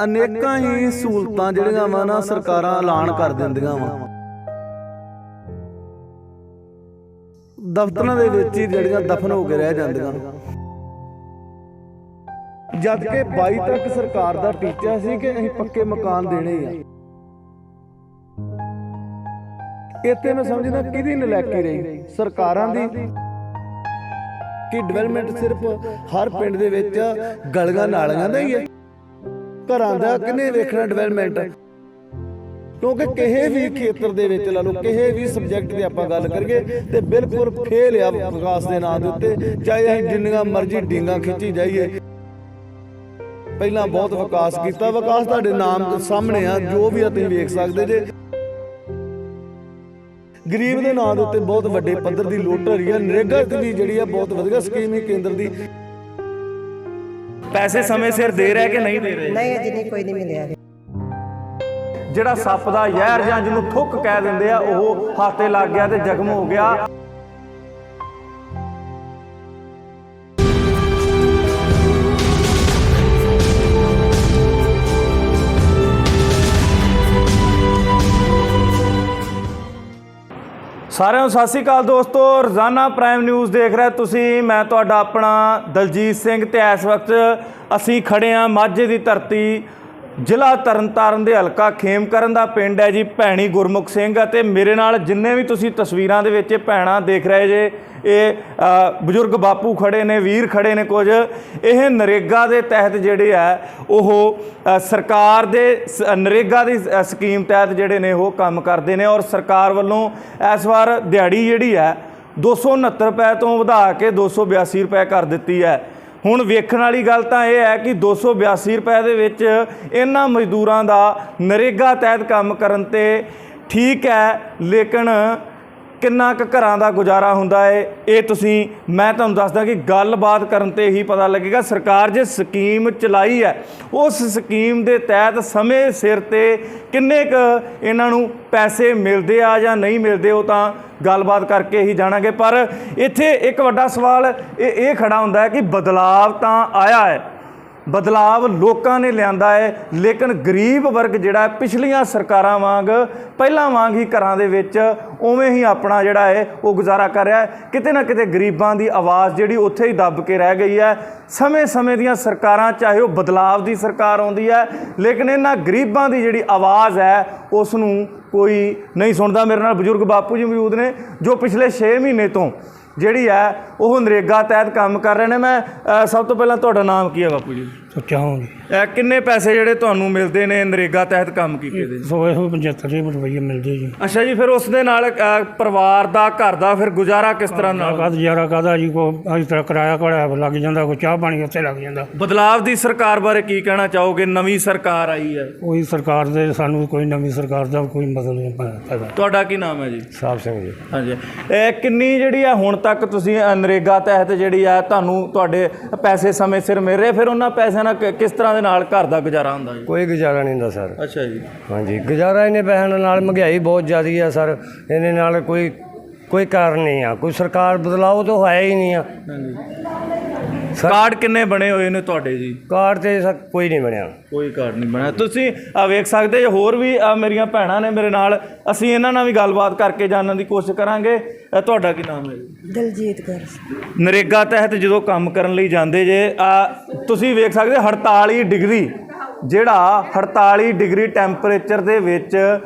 ਅਨੇਕਾਂ ਹੀ ਸਹੂਲਤਾਂ ਜਿਹੜੀਆਂ ਵਾ ਨਾ ਸਰਕਾਰਾਂ ਐਲਾਨ ਕਰ ਦਿੰਦੀਆਂ ਵਾ। ਦਫ਼ਤਰਾਂ ਦੇ ਵਿੱਚ ਹੀ ਜਿਹੜੀਆਂ ਦਫਨ ਹੋ ਕੇ ਰਹਿ ਜਾਂਦੀਆਂ, ਜਦ ਕਿ 22 ਤੱਕ ਸਰਕਾਰ ਦਾ ਟੀਚਾ ਸੀ ਕਿ ਅਸੀਂ ਪੱਕੇ ਮਕਾਨ ਦੇਣੇ ਆ। ਇੱਥੇ ਮੈਂ ਸਮਝਦਾ ਕਿਹਦੀ ਨਲਾਇਕੀ ਰਹੀ, ਸਰਕਾਰਾਂ ਦੀ, ਕਿ ਡਿਵੈਲਪਮੈਂਟ ਸਿਰਫ ਹਰ ਪਿੰਡ ਦੇ ਵਿੱਚ ਗਲੀਆਂ ਨਾਲੀਆਂ ਦਾ ਹੀ ਹੈ, ਘਰਾਂ ਦਾ ਕਿਹਨੇ ਵੇਖਣਾ ਡਿਵੈਲਪਮੈਂਟ? ਕਿਉਂਕਿ ਕਿਸੇ ਵੀ ਖੇਤਰ ਦੇ ਵਿੱਚ ਲਾ ਲਓ, ਕਿਸੇ ਵੀ ਸਬਜੈਕਟ ਦੀ ਆਪਾਂ ਗੱਲ ਕਰੀਏ ਤੇ ਬਿਲਕੁਲ ਫੇਲ ਆ ਵਿਕਾਸ ਦੇ ਨਾਂ ਦੇ ਉੱਤੇ। ਚਾਹੇ ਅਸੀਂ ਜਿੰਨੀਆਂ ਮਰਜ਼ੀ ਡੀਂਗਾਂ ਖਿੱਚੀ ਜਾਈਏ, ਪਹਿਲਾਂ ਬਹੁਤ ਵਿਕਾਸ ਕੀਤਾ, ਵਿਕਾਸ ਤੁਹਾਡੇ ਨਾਮ ਸਾਹਮਣੇ ਆ, ਜੋ ਵੀ ਤੁਸੀਂ ਵੇਖ ਸਕਦੇ ਜੇ। ਗਰੀਬ ਦੇ ਨਾਂ ਦੇ ਉੱਤੇ ਬਹੁਤ ਵੱਡੇ ਪੱਧਰ ਦੀ ਲੁੱਟ ਹੋ ਰਹੀ ਹੈ। ਨਰੇਗਾ ਦੀ ਜਿਹੜੀ ਆ ਬਹੁਤ ਵਧੀਆ ਸਕੀਮ ਹੈ ਕੇਂਦਰ ਦੀ। ਪੈਸੇ ਸਮੇਂ ਸਿਰ ਦੇ ਰਹੇ ਕਿ ਨਹੀਂ ਦੇ ਰਹੇ? ਨਹੀਂ, ਅਜੇ ਨਹੀਂ, ਕੋਈ ਨਹੀਂ ਮਿਲਿਆ। ਜਿਹੜਾ ਸੱਪ ਦਾ ਜ਼ਹਿਰ ਜਾਂ ਜਿਹਨੂੰ ਥੁੱਕ ਕਹਿ ਦਿੰਦੇ ਆ, ਉਹ ਹੱਥ ਤੇ ਲੱਗ ਗਿਆ ਤੇ ਜ਼ਖਮ ਹੋ ਗਿਆ। ਸਾਰਿਆਂ ਨੂੰ ਸਤਿ ਸ਼੍ਰੀ ਅਕਾਲ ਦੋਸਤੋ, ਰੋਜ਼ਾਨਾ ਪ੍ਰਾਈਮ ਨਿਊਜ਼ ਦੇਖ ਰਹੇ ਤੁਸੀਂ। ਮੈਂ ਤੁਹਾਡਾ ਆਪਣਾ ਦਲਜੀਤ ਸਿੰਘ ਤੇ ਇਸ ਵਕਤ ਅਸੀਂ ਖੜੇ ਹਾਂ ਮਾਝੇ ਦੀ ਧਰਤੀ, ਜ਼ਿਲ੍ਹਾ ਤਰਨਤਾਰਨ ਦੇ ਹਲਕਾ ਖੇਮਕਰਨ ਦਾ ਪਿੰਡ ਹੈ ਜੀ ਭੈਣੀ ਗੁਰਮੁਖ ਸਿੰਘ। ਅਤੇ ਮੇਰੇ ਨਾਲ ਜਿੰਨੇ ਵੀ ਤੁਸੀਂ ਤਸਵੀਰਾਂ ਦੇ ਵਿੱਚ ਭੈਣਾਂ ਦੇਖ ਰਹੇ ਜੇ, ਇਹ ਬਜ਼ੁਰਗ ਬਾਪੂ ਖੜੇ ਨੇ, ਵੀਰ ਖੜੇ ਨੇ ਕੁਝ। ਇਹ ਨਰੇਗਾ ਦੇ ਤਹਿਤ ਜਿਹੜੇ ਹੈ ਉਹ ਸਰਕਾਰ ਦੇ ਨਰੇਗਾ ਦੀ ਸਕੀਮ ਤਹਿਤ ਜਿਹੜੇ ਨੇ ਉਹ ਕੰਮ ਕਰਦੇ ਨੇ। ਔਰ ਸਰਕਾਰ ਵੱਲੋਂ ਇਸ ਵਾਰ ਦਿਹਾੜੀ ਜਿਹੜੀ ਹੈ 269 ਰੁਪਏ ਤੋਂ ਵਧਾ ਕੇ 282 ਰੁਪਏ ਕਰ ਦਿੱਤੀ ਹੈ। ਹੁਣ ਵੇਖਣ ਵਾਲੀ ਗੱਲ ਤਾਂ ਇਹ ਹੈ ਕਿ 282 ਰੁਪਏ ਦੇ ਵਿੱਚ ਇਹਨਾਂ ਮਜ਼ਦੂਰਾਂ ਦਾ ਨਰੇਗਾ ਤਹਿਤ ਕੰਮ ਕਰਨ ਤੇ ਠੀਕ ਹੈ, ਲੇਕਿਨ ਕਿੰਨਾ ਕੁ ਘਰਾਂ ਦਾ ਗੁਜ਼ਾਰਾ ਹੁੰਦਾ ਹੈ ਇਹ ਮੈਂ ਤੁਹਾਨੂੰ ਦੱਸਦਾ ਕਿ ਗੱਲਬਾਤ ਕਰਨ ਤੇ ਹੀ ਪਤਾ ਲੱਗੇਗਾ। ਸਰਕਾਰ ਜੇ ਸਕੀਮ ਚਲਾਈ ਹੈ, ਉਸ ਸਕੀਮ ਦੇ ਤਹਿਤ ਸਮੇਂ ਸਿਰ ਤੇ ਕਿੰਨੇ ਕੁ ਇਹਨਾਂ ਨੂੰ ਪੈਸੇ ਮਿਲਦੇ ਆ ਜਾਂ ਨਹੀਂ ਮਿਲਦੇ, ਉਹ ਤਾਂ ਗੱਲਬਾਤ ਕਰਕੇ ਹੀ ਜਾਣਾਂਗੇ। ਪਰ ਇੱਥੇ ਇੱਕ ਵੱਡਾ ਸਵਾਲ ਇਹ ਖੜਾ ਹੁੰਦਾ ਹੈ ਕਿ ਬਦਲਾਵ ਤਾਂ ਆਇਆ ਹੈ, ਬਦਲਾਵ ਲੋਕਾਂ ਨੇ ਲਿਆਂਦਾ ਹੈ, ਲੇਕਿਨ ਗਰੀਬ ਵਰਗ ਜਿਹੜਾ ਪਿਛਲੀਆਂ ਸਰਕਾਰਾਂ ਵਾਂਗ ਪਹਿਲਾਂ ਵਾਂਗ ਹੀ ਘਰਾਂ ਦੇ ਵਿੱਚ ਉਵੇਂ ਹੀ ਆਪਣਾ ਜਿਹੜਾ ਹੈ ਉਹ ਗੁਜ਼ਾਰਾ ਕਰ ਰਿਹਾ ਹੈ। ਕਿਤੇ ਨਾ ਕਿਤੇ ਗਰੀਬਾਂ ਦੀ ਆਵਾਜ਼ ਜਿਹੜੀ ਉੱਥੇ ਹੀ ਦੱਬ ਕੇ ਰਹਿ ਗਈ ਹੈ। ਸਮੇਂ ਦੀਆਂ ਸਰਕਾਰਾਂ, ਚਾਹੇ ਉਹ ਬਦਲਾਵ ਦੀ ਸਰਕਾਰ ਆਉਂਦੀ ਹੈ, ਲੇਕਿਨ ਇਹਨਾਂ ਗਰੀਬਾਂ ਦੀ ਜਿਹੜੀ ਆਵਾਜ਼ ਹੈ ਉਸ ਨੂੰ ਕੋਈ ਨਹੀਂ ਸੁਣਦਾ। ਮੇਰੇ ਨਾਲ ਬਜ਼ੁਰਗ ਬਾਪੂ ਜੀ ਮੌਜੂਦ ਨੇ ਜੋ ਪਿਛਲੇ 6 ਮਹੀਨੇ ਤੋਂ ਜਿਹੜੀ ਹੈ ਉਹ ਨਰੇਗਾ ਤਹਿਤ ਕੰਮ ਕਰ ਰਹੇ ਨੇ। ਮੈਂ ਸਭ ਤੋਂ ਪਹਿਲਾਂ ਤੁਹਾਡਾ ਨਾਮ ਕੀ ਹੈ ਬਾਪੂ ਜੀ? ਸੁੱਚਾ ਹਾਂ ਜੀ। ਕਿੰਨੇ ਪੈਸੇ ਜਿਹੜੇ ਤੁਹਾਨੂੰ ਮਿਲਦੇ ਨੇ ਨਰੇਗਾ ਤਹਿਤ ਕੰਮ ਕੀਤੇ ਦੇ? 175 ਰੁਪਏ ਮਿਲਦੇ ਜੀ। ਅੱਛਾ ਜੀ, ਫਿਰ ਉਸ ਦੇ ਨਾਲ ਪਰਿਵਾਰ ਦਾ, ਘਰ ਦਾ ਫਿਰ ਗੁਜ਼ਾਰਾ ਕਿਸ ਤਰ੍ਹਾਂ ਨਾਲ? ਗੁਜ਼ਾਰਾ ਕਾਹਦਾ ਜੀ, ਇਸ ਤਰ੍ਹਾਂ ਕਿਰਾਇਆ ਘੜਿਆ ਲੱਗ ਜਾਂਦਾ, ਕੋਈ ਚਾਹ ਪਾਣੀ ਉੱਥੇ ਲੱਗ ਜਾਂਦਾ। ਬਦਲਾਵ ਦੀ ਸਰਕਾਰ ਬਾਰੇ ਕੀ ਕਹਿਣਾ ਚਾਹੋਗੇ? ਨਵੀਂ ਸਰਕਾਰ ਆਈ ਹੈ, ਕੋਈ ਸਰਕਾਰ ਦੇ ਸਾਨੂੰ ਕੋਈ ਨਵੀਂ ਸਰਕਾਰ ਦਾ ਕੋਈ ਮਤਲਬ ਨਹੀਂ ਪੈਦਾ। ਤੁਹਾਡਾ ਕੀ ਨਾਮ ਹੈ ਜੀ? ਸਾਹਿਬ ਸਿੰਘ ਜੀ। ਹਾਂਜੀ, ਕਿੰਨੀ ਜਿਹੜੀ ਆ ਹੁਣ ਤੱਕ ਤੁਸੀਂ ਨਰੇਗਾ ਤਹਿਤ ਜਿਹੜੀ ਆ ਤੁਹਾਨੂੰ ਤੁਹਾਡੇ ਪੈਸੇ ਸਮੇਂ ਸਿਰ ਮਿਲ ਰਹੇ? ਫਿਰ ਉਹਨਾਂ ਪੈਸਿਆਂ ਨਾਲ ਕਿਸ ਤਰ੍ਹਾਂ ਦੇ ਨਾਲ ਘਰ ਦਾ ਗੁਜ਼ਾਰਾ ਹੁੰਦਾ ਜੀ? ਕੋਈ ਗੁਜ਼ਾਰਾ ਨਹੀਂ ਹੁੰਦਾ ਸਰ। ਅੱਛਾ ਜੀ। ਹਾਂਜੀ, ਗੁਜ਼ਾਰਾ ਇਹਨੇ ਪੈਸਿਆਂ ਨਾਲ, ਮਹਿੰਗਾਈ ਬਹੁਤ ਜ਼ਿਆਦਾ ਆ ਸਰ, ਇਹਦੇ ਨਾਲ ਕੋਈ ਕਾਰਨ ਨਹੀਂ ਆ, ਕੋਈ ਸਰਕਾਰ ਬਦਲਾਓ ਤਾਂ ਹੋਇਆ ਹੀ ਨਹੀਂ ਆ। ਕਾਰਡ ਕਿੰਨੇ ਬਣੇ ਹੋਏ ਨੇ ਤੁਹਾਡੇ ਜੀ? ਕਾਰਡ ਤੇ ਕੋਈ ਨਹੀਂ ਬਣਿਆ, ਕੋਈ ਕਾਰਡ ਨਹੀਂ ਬਣਿਆ। ਤੁਸੀਂ ਵੇਖ ਸਕਦੇ ਜੇ, ਹੋਰ ਵੀ ਮੇਰੀਆਂ ਭੈਣਾਂ ਨੇ ਮੇਰੇ ਨਾਲ, ਅਸੀਂ ਇਹਨਾਂ ਨਾਲ ਵੀ ਗੱਲਬਾਤ ਕਰਕੇ ਜਾਣਨ ਦੀ ਕੋਸ਼ਿਸ਼ ਕਰਾਂਗੇ। ਤੁਹਾਡਾ ਕੀ ਨਾਮ ਹੈ ਜੀ? ਦਲਜੀਤ ਕੌਰ। ਨਰੇਗਾ ਤਹਿਤ ਜਦੋਂ ਕੰਮ ਕਰਨ ਲਈ ਜਾਂਦੇ ਜੇ, ਤੁਸੀਂ ਵੇਖ ਸਕਦੇ 48 ਡਿਗਰੀ ਜਿਹੜਾ 48 ਡਿਗਰੀ ਟੈਂਪਰੇਚਰ ਦੇ ਵਿੱਚ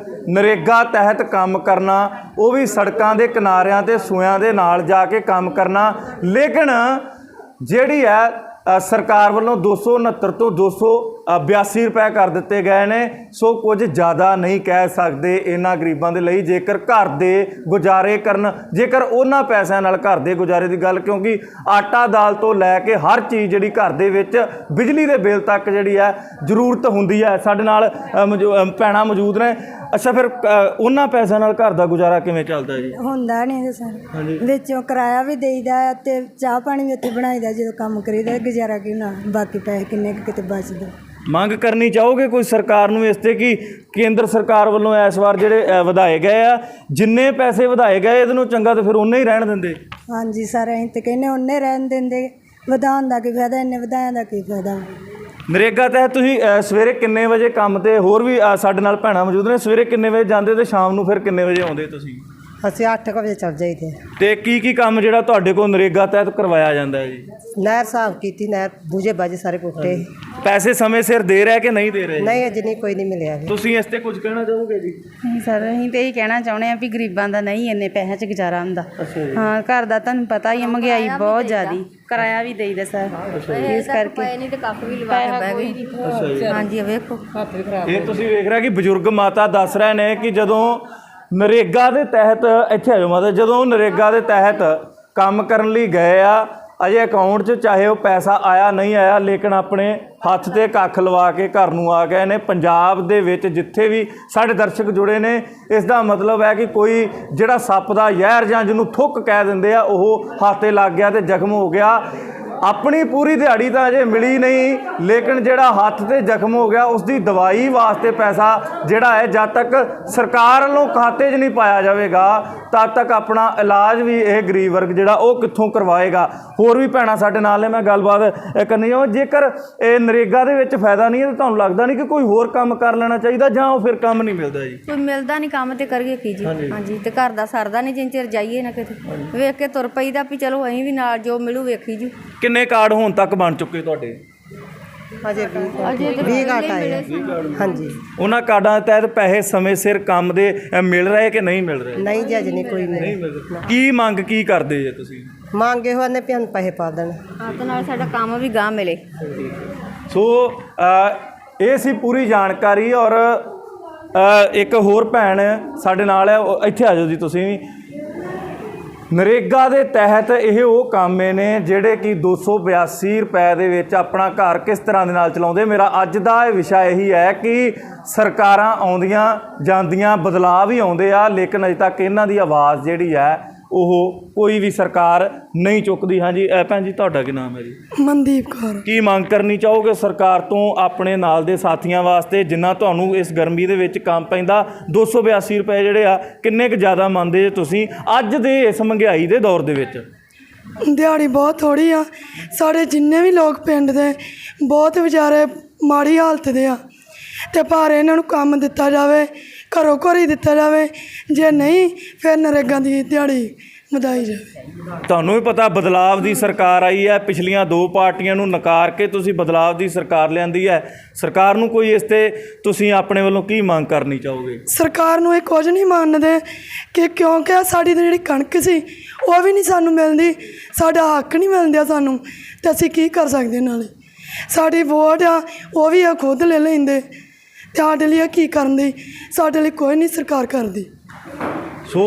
ਨਰੇਗਾ ਤਹਿਤ ਕੰਮ ਕਰਨਾ, ਉਹ ਵੀ ਸੜਕਾਂ ਦੇ ਕਿਨਾਰਿਆਂ ਤੇ ਸੂਇਆਂ ਦੇ ਨਾਲ ਜਾ ਕੇ ਕੰਮ ਕਰਨਾ। ਲੇਕਿਨ ਜਿਹੜੀ ਹੈ ਸਰਕਾਰ ਵੱਲੋਂ 269 ਤੋਂ 282 ਰੁਪਏ ਕਰ ਦਿੱਤੇ ਗਏ ਨੇ। ਸੋ ਕੁਝ ਜ਼ਿਆਦਾ ਨਹੀਂ ਕਹਿ ਸਕਦੇ ਇਹਨਾਂ ਗਰੀਬਾਂ ਦੇ ਲਈ, ਜੇਕਰ ਘਰ ਦੇ ਗੁਜ਼ਾਰੇ ਕਰਨ, ਜੇਕਰ ਉਹਨਾਂ ਪੈਸਿਆਂ ਨਾਲ ਘਰ ਦੇ ਗੁਜ਼ਾਰੇ ਦੀ ਗੱਲ, ਕਿਉਂਕਿ ਆਟਾ ਦਾਲ ਤੋਂ ਲੈ ਕੇ ਹਰ ਚੀਜ਼ ਜਿਹੜੀ ਘਰ ਦੇ ਵਿੱਚ, ਬਿਜਲੀ ਦੇ ਬਿੱਲ ਤੱਕ ਜਿਹੜੀ ਹੈ ਜ਼ਰੂਰਤ ਹੁੰਦੀ ਹੈ। ਸਾਡੇ ਨਾਲ ਭੈਣਾਂ ਮੌਜੂਦ ਨੇ। ਅੱਛਾ, ਫਿਰ ਉਹਨਾਂ ਪੈਸਿਆਂ ਨਾਲ ਘਰ ਦਾ ਗੁਜ਼ਾਰਾ ਕਿਵੇਂ ਚੱਲਦਾ ਜੀ? ਹੁੰਦਾ ਨਹੀਂ ਸਰ, ਵਿੱਚੋਂ ਕਿਰਾਇਆ ਵੀ ਦੇਈਦਾ ਤੇ ਚਾਹ ਪਾਣੀ ਵੀ ਉੱਥੇ ਬਣਾਈਦਾ ਜਦੋਂ ਕੰਮ ਕਰੀਦਾ। ਗੁਜ਼ਾਰਾ ਕਿਉਂ ਨਾ, ਬਾਕੀ ਪੈਸੇ ਕਿੰਨੇ ਕੁ ਕਿਤੇ ਬਚਦੇ। ਮੰਗ ਕਰਨੀ ਚਾਹੋਗੇ ਕੋਈ ਸਰਕਾਰ ਨੂੰ ਇਸ 'ਤੇ ਕਿ ਕੇਂਦਰ ਸਰਕਾਰ ਵੱਲੋਂ ਇਸ ਵਾਰ ਜਿਹੜੇ ਵਧਾਏ ਗਏ ਆ, ਜਿੰਨੇ ਪੈਸੇ ਵਧਾਏ ਗਏ ਇਹਦੇ ਨੂੰ ਚੰਗਾ ਤਾਂ ਫਿਰ ਉਹਨੇ ਹੀ ਰਹਿਣ ਦਿੰਦੇ? ਹਾਂਜੀ ਸਰ, ਅਸੀਂ ਤਾਂ ਕਹਿੰਦੇ ਉਹਨੇ ਰਹਿਣ ਦਿੰਦੇ, ਵਧਾਉਣ ਦਾ ਕੀ ਫਾਇਦਾ, ਇੰਨੇ ਵਧਾਇਆ ਦਾ ਕੀ ਫਾਇਦਾ। ਨਰੇਗਾ ਤਹਿਤ ਤੁਸੀਂ ਸਵੇਰੇ ਕਿੰਨੇ ਵਜੇ ਕੰਮ ਤੇ, ਹੋਰ ਵੀ ਸਾਡੇ ਨਾਲ ਭੈਣਾਂ ਮੌਜੂਦ ਨੇ, ਸਵੇਰੇ ਕਿੰਨੇ ਵਜੇ ਜਾਂਦੇ ਤੇ ਸ਼ਾਮ ਨੂੰ ਫਿਰ ਕਿੰਨੇ ਵਜੇ ਆਉਂਦੇ ਤੁਸੀਂ? ਅਸੀਂ 8 ਵਜੇ ਚੱਲ ਜਾਈਦੇ। ਤੇ ਕੀ ਕੰਮ ਜਿਹੜਾ ਤੁਹਾਡੇ ਕੋਲ ਨਰੇਗਾ ਤਹਿਤ ਕਰਵਾਇਆ ਜਾਂਦਾ ਹੈ ਜੀ? ਨਹਿਰ ਸਾਫ਼ ਕੀਤੀ, ਨਹਿਰ ਬੂਝੇ ਬਾਜੇ ਸਾਰੇ ਪੁੱਟੇ। ਪੈਸੇ ਸਮੇਂ ਸਿਰ ਦੇ ਰਹੇ ਕਿ ਨਹੀਂ ਦੇ ਰਹੇ? ਨਹੀਂ ਅਜੇ ਨਹੀਂ, ਕੋਈ ਨਹੀਂ ਮਿਲਿਆ। ਤੁਸੀਂ ਇਸ ਤੇ ਕੁਝ ਕਹਿਣਾ ਚਾਹੋਗੇ ਜੀ? ਨਹੀਂ ਸਰ, ਅਸੀਂ ਤੇ ਇਹ ਕਹਿਣਾ ਚਾਹੁੰਦੇ ਆ ਵੀ ਗਰੀਬਾਂ ਦਾ ਨਹੀਂ ਇੰਨੇ ਪੈਸਿਆਂ 'ਚ ਗੁਜ਼ਾਰਾ ਹੁੰਦਾ। ਹਾਂ, ਘਰ ਦਾ ਤੁਹਾਨੂੰ ਪਤਾ ਹੀ ਹੈ, ਮਹਿੰਗਾਈ ਬਹੁਤ ਜ਼ਿਆਦੀ, ਕਿਰਾਇਆ ਵੀ ਦੇਈਦਾ ਸਰ, ਇਸ ਕਰਕੇ ਨਹੀਂ ਤੇ ਕੱਖ ਵੀ ਲਵਾ ਕੇ ਬਹਿ ਗਏ। ਹਾਂਜੀ ਵੇਖੋ ਇਹ ਤੁਸੀਂ ਵੇਖ ਰਹੇ ਕਿ ਬਜ਼ੁਰਗ ਮਾਤਾ ਦੱਸ ਰਹੇ ਨੇ ਕਿ ਜਦੋਂ ਨਰੇਗਾ ਦੇ ਤਹਿਤ, ਇੱਥੇ ਆਜੋ ਮਾਤਾ, ਜਦੋਂ ਨਰੇਗਾ ਦੇ ਤਹਿਤ ਕੰਮ ਕਰਨ ਲਈ ਗਏ ਆ, ਅਜੇ ਅਕਾਊਂਟ 'ਚ ਚਾਹੇ ਉਹ ਪੈਸਾ ਆਇਆ ਨਹੀਂ ਆਇਆ, ਲੇਕਿਨ ਆਪਣੇ ਹੱਥ ਤੇ ਕੱਖ ਲਵਾ ਕੇ ਘਰ ਨੂੰ ਆ ਗਏ ਨੇ। ਪੰਜਾਬ ਦੇ ਵਿੱਚ ਜਿੱਥੇ ਵੀ ਸਾਡੇ ਦਰਸ਼ਕ ਜੁੜੇ ਨੇ, ਇਸ ਦਾ ਮਤਲਬ ਹੈ ਕਿ ਕੋਈ ਜਿਹੜਾ ਸੱਪ ਦਾ ਜ਼ਹਿਰ ਜਾਂ ਜਿਹਨੂੰ ਥੁੱਕ ਕਹਿ ਦਿੰਦੇ ਆ, ਉਹ ਹੱਥ ਤੇ ਲੱਗ ਗਿਆ ਤੇ ਜ਼ਖਮ ਹੋ ਗਿਆ। ਆਪਣੀ ਪੂਰੀ ਦਿਹਾੜੀ ਤਾਂ ਅਜੇ ਮਿਲੀ ਨਹੀਂ, ਲੇਕਿਨ ਜਿਹੜਾ ਹੱਥ ਤੇ ਜ਼ਖਮ ਹੋ ਗਿਆ ਉਸ ਦੀ ਦਵਾਈ ਵਾਸਤੇ ਪੈਸਾ ਜਿਹੜਾ ਹੈ ਜਦ ਤੱਕ ਸਰਕਾਰ ਵੱਲੋਂ ਖਾਤੇ 'ਚ ਨਹੀਂ ਪਾਇਆ ਜਾਵੇਗਾ ਤਦ ਤੱਕ ਆਪਣਾ ਇਲਾਜ ਵੀ ਇਹ ਗਰੀਬ ਵਰਗ ਜਿਹੜਾ ਉਹ ਕਿੱਥੋਂ ਕਰਵਾਏਗਾ। ਹੋਰ ਵੀ ਭੈਣਾਂ ਸਾਡੇ ਨਾਲ ਨੇ, ਮੈਂ ਗੱਲਬਾਤ ਕਰਨੀ ਆ। ਜੇਕਰ ਇਹ ਨਰੇਗਾ ਦੇ ਵਿੱਚ ਫਾਇਦਾ ਨਹੀਂ ਹੈ ਤਾਂ ਤੁਹਾਨੂੰ ਲੱਗਦਾ ਨਹੀਂ ਕਿ ਕੋਈ ਹੋਰ ਕੰਮ ਕਰ ਲੈਣਾ ਚਾਹੀਦਾ, ਜਾਂ ਉਹ ਫਿਰ ਕੰਮ ਨਹੀਂ ਮਿਲਦਾ ਜੀ? ਕੋਈ ਮਿਲਦਾ ਨਹੀਂ ਕੰਮ ਤੇ ਕਰੀਏ ਕੀ ਜੀ। ਹਾਂਜੀ, ਤੇ ਘਰ ਦਾ ਸਰਦਾ ਨਹੀਂ ਜਿੰਨ ਚਿਰ ਜਾਈਏ ਨਾ ਕਿਤੇ, ਵੇਖ ਕੇ ਤੁਰ ਪਈਦਾ ਵੀ ਚਲੋ ਅਸੀਂ ਵੀ ਨਾਲ ਜੋ ਮਿਲੂ ਵੇਖੀ ਜੀ। ਕਿੰਨੇ ਕਾਰਡ ਹੁਣ ਤੱਕ ਬਣ ਚੁੱਕੇ ਤੁਹਾਡੇ? ਅਜੇ 20 ਘਾਟ ਆਏ। ਹਾਂਜੀ, ਉਹਨਾਂ ਕਾਰਡਾਂ ਦੇ ਤਹਿਤ ਪੈਸੇ ਸਮੇਂ ਸਿਰ ਕੰਮ ਦੇ ਮਿਲ ਰਹੇ ਕਿ ਨਹੀਂ ਮਿਲ ਰਹੇ? ਨਹੀਂ ਜੀ ਅਜੇ ਨਹੀਂ ਕੋਈ ਮਿਲਿਆ। ਕੀ ਮੰਗ ਕੀ ਕਰਦੇ ਜੇ ਤੁਸੀਂ? ਮੰਗੇ ਹੋਏ ਨੇ ਪਿਆਨ ਪੈਸੇ ਪਾ ਦੇਣ। ਤੇ ਨਾਲ ਸਾਡਾ ਕੰਮ ਵੀ ਗਾਹ ਮਿਲੇ। ਸੋ ਇਹ ਸੀ ਪੂਰੀ ਜਾਣਕਾਰੀ। ਔਰ ਇੱਕ ਹੋਰ ਭੈਣ ਸਾਡੇ ਨਾਲ ਹੈ, ਇੱਥੇ ਆ ਜਾਓ ਜੀ ਤੁਸੀਂ ਵੀ। ਨਰੇਗਾ ਦੇ ਤਹਿਤ ਇਹ ਉਹ ਕਾਮੇ ਨੇ ਜਿਹੜੇ ਕਿ 282 ਰੁਪਏ ਦੇ ਵਿੱਚ ਆਪਣਾ ਘਰ ਕਿਸ ਤਰ੍ਹਾਂ ਦੇ ਨਾਲ ਚਲਾਉਂਦੇ। ਮੇਰਾ ਅੱਜ ਦਾ ਇਹ ਵਿਸ਼ਾ ਇਹੀ ਹੈ ਕਿ ਸਰਕਾਰਾਂ ਆਉਂਦੀਆਂ ਜਾਂਦੀਆਂ, ਬਦਲਾਅ ਵੀ ਆਉਂਦੇ ਆ, ਲੇਕਿਨ ਅਜੇ ਤੱਕ ਇਹਨਾਂ ਦੀ ਆਵਾਜ਼ ਜਿਹੜੀ ਹੈ ਉਹ ਕੋਈ ਵੀ ਸਰਕਾਰ ਨਹੀਂ ਚੁੱਕਦੀ। ਹਾਂਜੀ ਭੈਣ ਜੀ, ਤੁਹਾਡਾ ਕੀ ਨਾਮ ਹੈ ਜੀ? ਮਨਦੀਪ ਕੌਰ। ਕੀ ਮੰਗ ਕਰਨੀ ਚਾਹੋਗੇ ਸਰਕਾਰ ਤੋਂ ਆਪਣੇ ਨਾਲ ਦੇ ਸਾਥੀਆਂ ਵਾਸਤੇ, ਜਿੰਨਾ ਤੁਹਾਨੂੰ ਇਸ ਗਰਮੀ ਦੇ ਵਿੱਚ ਕੰਮ ਪੈਂਦਾ? 282 ਰੁਪਏ ਜਿਹੜੇ ਆ ਕਿੰਨੇ ਕੁ ਜ਼ਿਆਦਾ ਮੰਨਦੇ ਜੇ ਤੁਸੀਂ ਅੱਜ ਦੇ ਇਸ ਮਹਿੰਗਾਈ ਦੇ ਦੌਰ ਦੇ ਵਿੱਚ? ਦਿਹਾੜੀ ਬਹੁਤ ਥੋੜੀ ਆ। ਸਾਡੇ ਜਿੰਨੇ ਵੀ ਲੋਕ ਪਿੰਡ ਦੇ ਬਹੁਤ ਵਿਚਾਰੇ ਮਾੜੀ ਹਾਲਤ ਦੇ ਆ, ਤੇ ਪਰ ਇਹਨਾਂ ਨੂੰ ਕੰਮ ਦਿੱਤਾ ਜਾਵੇ, ਘਰੋਂ ਘਰ ਹੀ ਦਿੱਤਾ ਜਾਵੇ। ਜੇ ਨਹੀਂ ਫਿਰ ਨਰੇਗਾ ਦੀ ਦਿਹਾੜੀ ਵਧਾਈ ਜਾਵੇ। ਤੁਹਾਨੂੰ ਵੀ ਪਤਾ ਬਦਲਾਵ ਦੀ ਸਰਕਾਰ ਆਈ ਹੈ, ਪਿਛਲੀਆਂ ਦੋ ਪਾਰਟੀਆਂ ਨੂੰ ਨਕਾਰ ਕੇ ਤੁਸੀਂ ਬਦਲਾਵ ਦੀ ਸਰਕਾਰ ਲਿਆਂਦੀ ਹੈ। ਸਰਕਾਰ ਨੂੰ ਕੋਈ ਇਸ ਤੇ ਤੁਸੀਂ ਆਪਣੇ ਵੱਲੋਂ ਕੀ ਮੰਗ ਕਰਨੀ ਚਾਹੋਗੇ? ਸਰਕਾਰ ਨੂੰ ਇਹ ਕੁਝ ਨਹੀਂ ਮੰਨਦੇ ਕਿ ਕਿਉਂਕਿ ਸਾਡੀ ਤਾਂ ਜਿਹੜੀ ਕਣਕ ਸੀ ਉਹ ਵੀ ਨਹੀਂ ਸਾਨੂੰ ਮਿਲਦੀ, ਸਾਡਾ ਹੱਕ ਨਹੀਂ ਮਿਲਦਾ ਸਾਨੂੰ, ਤੇ ਅਸੀਂ ਕੀ ਕਰ ਸਕਦੇ? ਨਾਲੇ ਸਾਡੀ ਵੋਟ ਆ ਉਹ ਵੀ ਆ ਖੁਦ ਲੈ ਲੈਂਦੇ, ਤੇ ਸਾਡੇ ਲਈ ਕੀ ਕਰਨ ਦੀ? ਸਾਡੇ ਲਈ ਕੋਈ ਨਹੀਂ ਸਰਕਾਰ ਕਰਦੀ। ਸੋ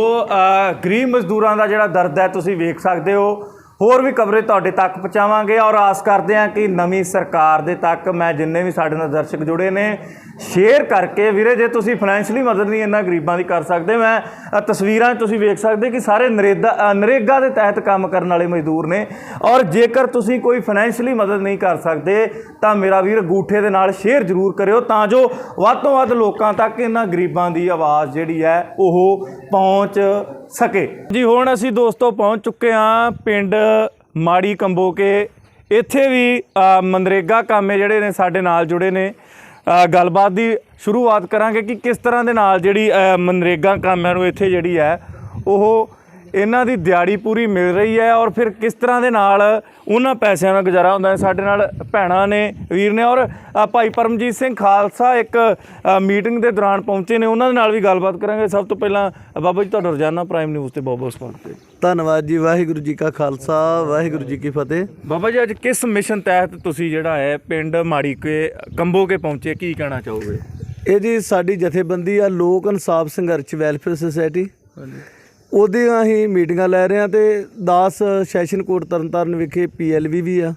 ਗਰੀਬ ਮਜ਼ਦੂਰਾਂ ਦਾ ਜਿਹੜਾ ਦਰਦ ਹੈ ਤੁਸੀਂ ਵੇਖ ਸਕਦੇ ਹੋ। ਹੋਰ ਵੀ ਕਵਰੇਜ ਤੁਹਾਡੇ ਤੱਕ ਪਹੁੰਚਾਵਾਂਗੇ ਔਰ ਆਸ ਕਰਦੇ ਹਾਂ ਕਿ ਨਵੀਂ ਸਰਕਾਰ ਦੇ ਤੱਕ ਮੈਂ ਜਿੰਨੇ ਵੀ ਸਾਡੇ ਨਾਲ ਦਰਸ਼ਕ ਜੁੜੇ ਨੇ ਸ਼ੇਅਰ ਕਰਕੇ, ਵੀਰੇ ਜੇ ਤੁਸੀਂ ਫਾਈਨੈਂਸ਼ਲੀ ਮਦਦ ਨਹੀਂ ਇਹਨਾਂ ਗਰੀਬਾਂ ਦੀ ਕਰ ਸਕਦੇ, ਮੈਂ ਤਸਵੀਰਾਂ ਤੁਸੀਂ ਵੇਖ ਸਕਦੇ ਕਿ ਸਾਰੇ ਨਰੇਗਾ ਦੇ ਤਹਿਤ ਕੰਮ ਕਰਨ ਵਾਲੇ ਮਜ਼ਦੂਰ ਨੇ। ਔਰ ਜੇਕਰ ਤੁਸੀਂ ਕੋਈ ਫਾਈਨੈਂਸ਼ਲੀ ਮਦਦ ਨਹੀਂ ਕਰ ਸਕਦੇ ਤਾਂ ਮੇਰਾ ਵੀਰ ਅੰਗੂਠੇ ਦੇ ਨਾਲ ਸ਼ੇਅਰ ਜ਼ਰੂਰ ਕਰਿਓ ਤਾਂ ਜੋ ਵੱਧ ਤੋਂ ਵੱਧ ਲੋਕਾਂ ਤੱਕ ਇਹਨਾਂ ਗਰੀਬਾਂ ਦੀ ਆਵਾਜ਼ ਜਿਹੜੀ ਹੈ ਉਹ ਪਹੁੰਚ ਸਕੇ ਜੀ। ਹੁਣ ਅਸੀਂ ਦੋਸਤੋ ਪਹੁੰਚ ਚੁੱਕੇ ਹਾਂ ਪਿੰਡ ਮਾੜੀ ਕੰਬੋਕੇ। ਇੱਥੇ ਵੀ ਮਨਰੇਗਾ ਕਾਮੇ ਜਿਹੜੇ ਨੇ ਸਾਡੇ ਨਾਲ ਜੁੜੇ ਨੇ। ਗੱਲਬਾਤ ਦੀ ਸ਼ੁਰੂਆਤ ਕਰਾਂਗੇ ਕਿ ਕਿਸ ਤਰ੍ਹਾਂ ਦੇ ਨਾਲ ਜਿਹੜੀ ਮਨਰੇਗਾ ਕਾਮਿਆਂ ਨੂੰ ਇੱਥੇ ਜਿਹੜੀ ਹੈ ਉਹ ਇਹਨਾਂ ਦੀ ਦਿਹਾੜੀ ਪੂਰੀ ਮਿਲ ਰਹੀ ਹੈ ਔਰ ਫਿਰ ਕਿਸ ਤਰ੍ਹਾਂ ਦੇ ਨਾਲ ਉਹਨਾਂ ਪੈਸਿਆਂ ਦਾ ਗੁਜ਼ਾਰਾ ਹੁੰਦਾ ਹੈ। ਸਾਡੇ ਨਾਲ ਭੈਣਾਂ ਨੇ, ਵੀਰ ਨੇ ਔਰ ਭਾਈ ਪਰਮਜੀਤ ਸਿੰਘ ਖਾਲਸਾ ਇੱਕ ਮੀਟਿੰਗ ਦੇ ਦੌਰਾਨ ਪਹੁੰਚੇ ਨੇ, ਉਹਨਾਂ ਦੇ ਨਾਲ ਵੀ ਗੱਲਬਾਤ ਕਰਾਂਗੇ। ਸਭ ਤੋਂ ਪਹਿਲਾਂ ਬਾਬਾ ਜੀ ਤੁਹਾਡਾ ਰੋਜ਼ਾਨਾ ਪ੍ਰਾਈਮ ਨਿਊਜ਼ ਤੇ ਬਹੁਤ ਬਹੁਤ ਸਵਾਗਤ ਹੈ। ਧੰਨਵਾਦ ਜੀ। ਵਾਹਿਗੁਰੂ ਜੀ ਕਾ ਖਾਲਸਾ, ਵਾਹਿਗੁਰੂ ਜੀ ਕੀ ਫਤਿਹ। ਬਾਬਾ ਜੀ ਅੱਜ ਕਿਸ ਮਿਸ਼ਨ ਤਹਿਤ ਤੁਸੀਂ ਜਿਹੜਾ ਹੈ ਪਿੰਡ ਮਾੜੀ ਕੰਬੋ ਕੇ ਪਹੁੰਚੇ, ਕੀ ਕਹਿਣਾ ਚਾਹੋਗੇ? ਇਹ ਜੀ ਸਾਡੀ ਜਥੇਬੰਦੀ ਆ ਲੋਕ ਇਨਸਾਫ ਸੰਘਰਸ਼ ਵੈਲਫੇਅਰ ਸੁਸਾਇਟੀ, ਉਹਦੀਆਂ ਅਸੀਂ ਮੀਟਿੰਗਾਂ ਲੈ ਰਹੇ ਹਾਂ ਤੇ 10 ਸੈਸ਼ਨ ਕੋਰਟ ਤਰਨਤਾਰਨ ਵਿਖੇ PLV ਵੀ ਆ।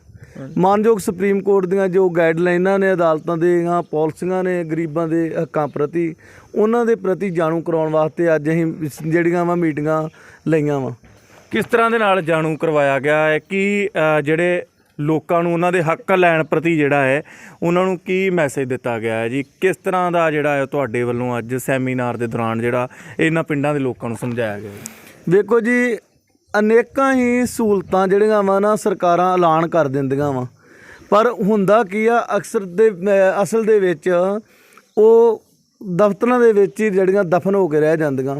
ਮਾਨਯੋਗ ਸੁਪਰੀਮ ਕੋਰਟ ਦੀਆਂ ਜੋ ਗਾਈਡਲਾਈਨਾਂ ਨੇ ਅਦਾਲਤਾਂ ਦੀਆਂ ਪਾਲਿਸੀਆਂ ਨੇ ਗਰੀਬਾਂ ਦੇ ਹੱਕਾਂ ਪ੍ਰਤੀ, ਉਹਨਾਂ ਦੇ ਪ੍ਰਤੀ ਜਾਣੂ ਕਰਾਉਣ ਵਾਸਤੇ ਅੱਜ ਅਸੀਂ ਜਿਹੜੀਆਂ ਵਾ ਮੀਟਿੰਗਾਂ ਲਈਆਂ ਵਾ। ਕਿਸ ਤਰ੍ਹਾਂ ਦੇ ਨਾਲ ਜਾਣੂ ਕਰਵਾਇਆ ਗਿਆ ਹੈ ਕਿ ਜਿਹੜੇ ਲੋਕਾਂ ਨੂੰ ਉਹਨਾਂ ਦੇ ਹੱਕ ਲੈਣ ਪ੍ਰਤੀ ਜਿਹੜਾ ਹੈ ਉਹਨਾਂ ਨੂੰ ਕੀ ਮੈਸੇਜ ਦਿੱਤਾ ਗਿਆ ਹੈ ਜੀ? ਕਿਸ ਤਰ੍ਹਾਂ ਦਾ ਜਿਹੜਾ ਹੈ ਤੁਹਾਡੇ ਵੱਲੋਂ ਅੱਜ ਸੈਮੀਨਾਰ ਦੇ ਦੌਰਾਨ ਜਿਹੜਾ ਇਹਨਾਂ ਪਿੰਡਾਂ ਦੇ ਲੋਕਾਂ ਨੂੰ ਸਮਝਾਇਆ ਗਿਆ? ਵੇਖੋ ਜੀ, ਅਨੇਕਾਂ ਹੀ ਸਹੂਲਤਾਂ ਜਿਹੜੀਆਂ ਵਾ ਨਾ ਸਰਕਾਰਾਂ ਐਲਾਨ ਕਰ ਦਿੰਦੀਆਂ ਵਾ, ਪਰ ਹੁੰਦਾ ਕੀ ਆ ਅਕਸਰ ਦੇ ਅਸਲ ਦੇ ਵਿੱਚ ਉਹ ਦਫ਼ਤਰਾਂ ਦੇ ਵਿੱਚ ਹੀ ਜਿਹੜੀਆਂ ਦਫਨ ਹੋ ਕੇ ਰਹਿ ਜਾਂਦੀਆਂ।